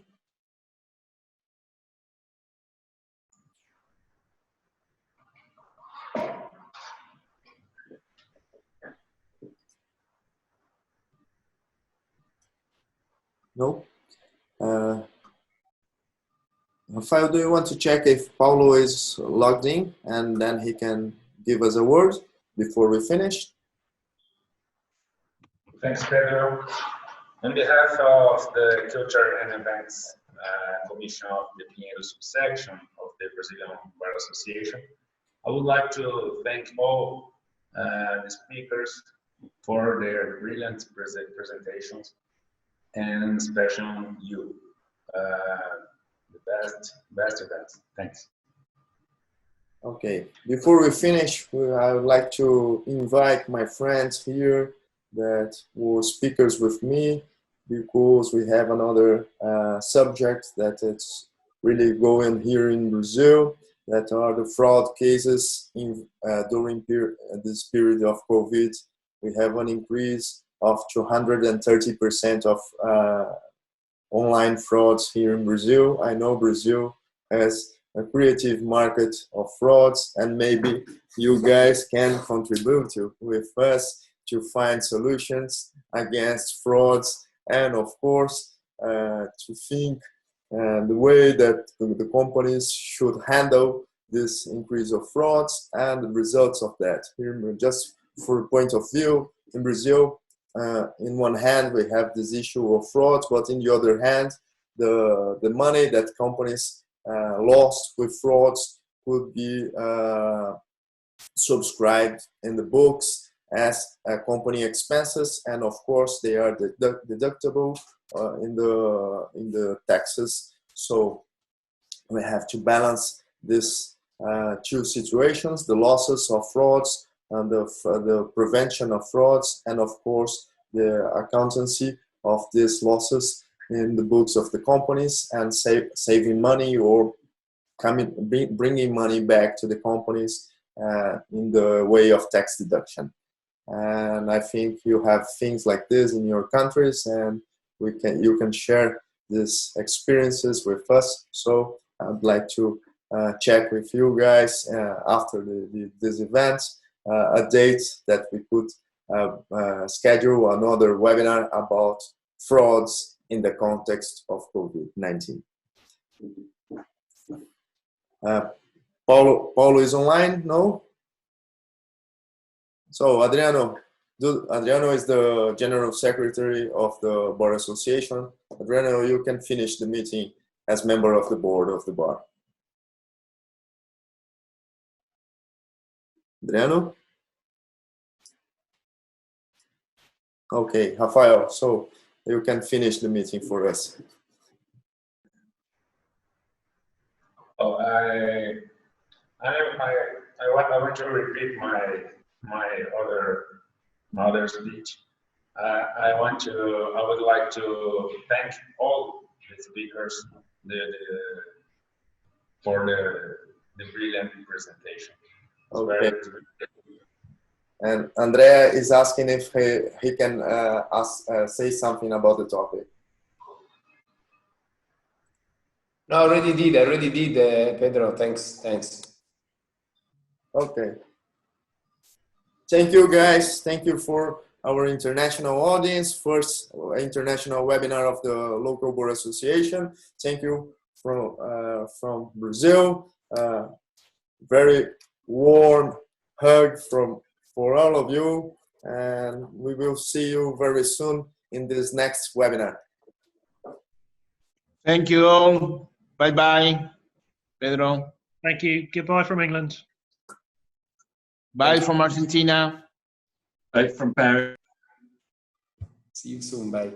No? Rafael, do you want to check if Paulo is logged in, and then he can give us a word before we finish? Thanks, Pedro. On behalf of the Culture and Events Commission of the Pinheiro subsection of the Brazilian Bar Association, I would like to thank all the speakers for their brilliant presentations, and especially you, the best event. Thanks. Okay, before we finish, I would like to invite my friends here that were speakers with me, because we have another subject that it's really going here in Brazil, that are the fraud cases during this period of COVID. We have an increase of 230% of online frauds here in Brazil. I know Brazil has a creative market of frauds, and maybe you guys can contribute with us to find solutions against frauds, and of course to think the way that the companies should handle this increase of frauds and the results of that. Here, just for a point of view, in Brazil, in one hand we have this issue of frauds, but in the other hand, the money that companies lost with frauds could be subscribed in the books as company expenses, and of course they are deductible in the taxes. So we have to balance this two situations: the losses of frauds and the prevention of frauds, and of course the accountancy of these losses in the books of the companies, and saving money or bringing money back to the companies in the way of tax deduction. And I think you have things like this in your countries, and you can share these experiences with us. So I'd like to check with you guys after this event a date that we could schedule another webinar about frauds in the context of COVID-19. Paulo is online? No? So Adriano is the General Secretary of the Bar Association. Adriano, you can finish the meeting as member of the board of the bar. Adriano? Okay, Rafael, so you can finish the meeting for us. Oh, I want to repeat my other speech. I would like to thank all the speakers for the brilliant presentation. Okay. And Andrea is asking if he can say something about the topic. No, I already did, Pedro. Thanks. Okay. Thank you, guys. Thank you for our international audience. First international webinar of the local bar association. Thank you from Brazil. Very warm hug for all of you, and we will see you very soon in this next webinar. Thank you all. Bye-bye, Pedro. Thank you. Goodbye from England. Bye from Argentina. Bye from Paris. See you soon. Bye.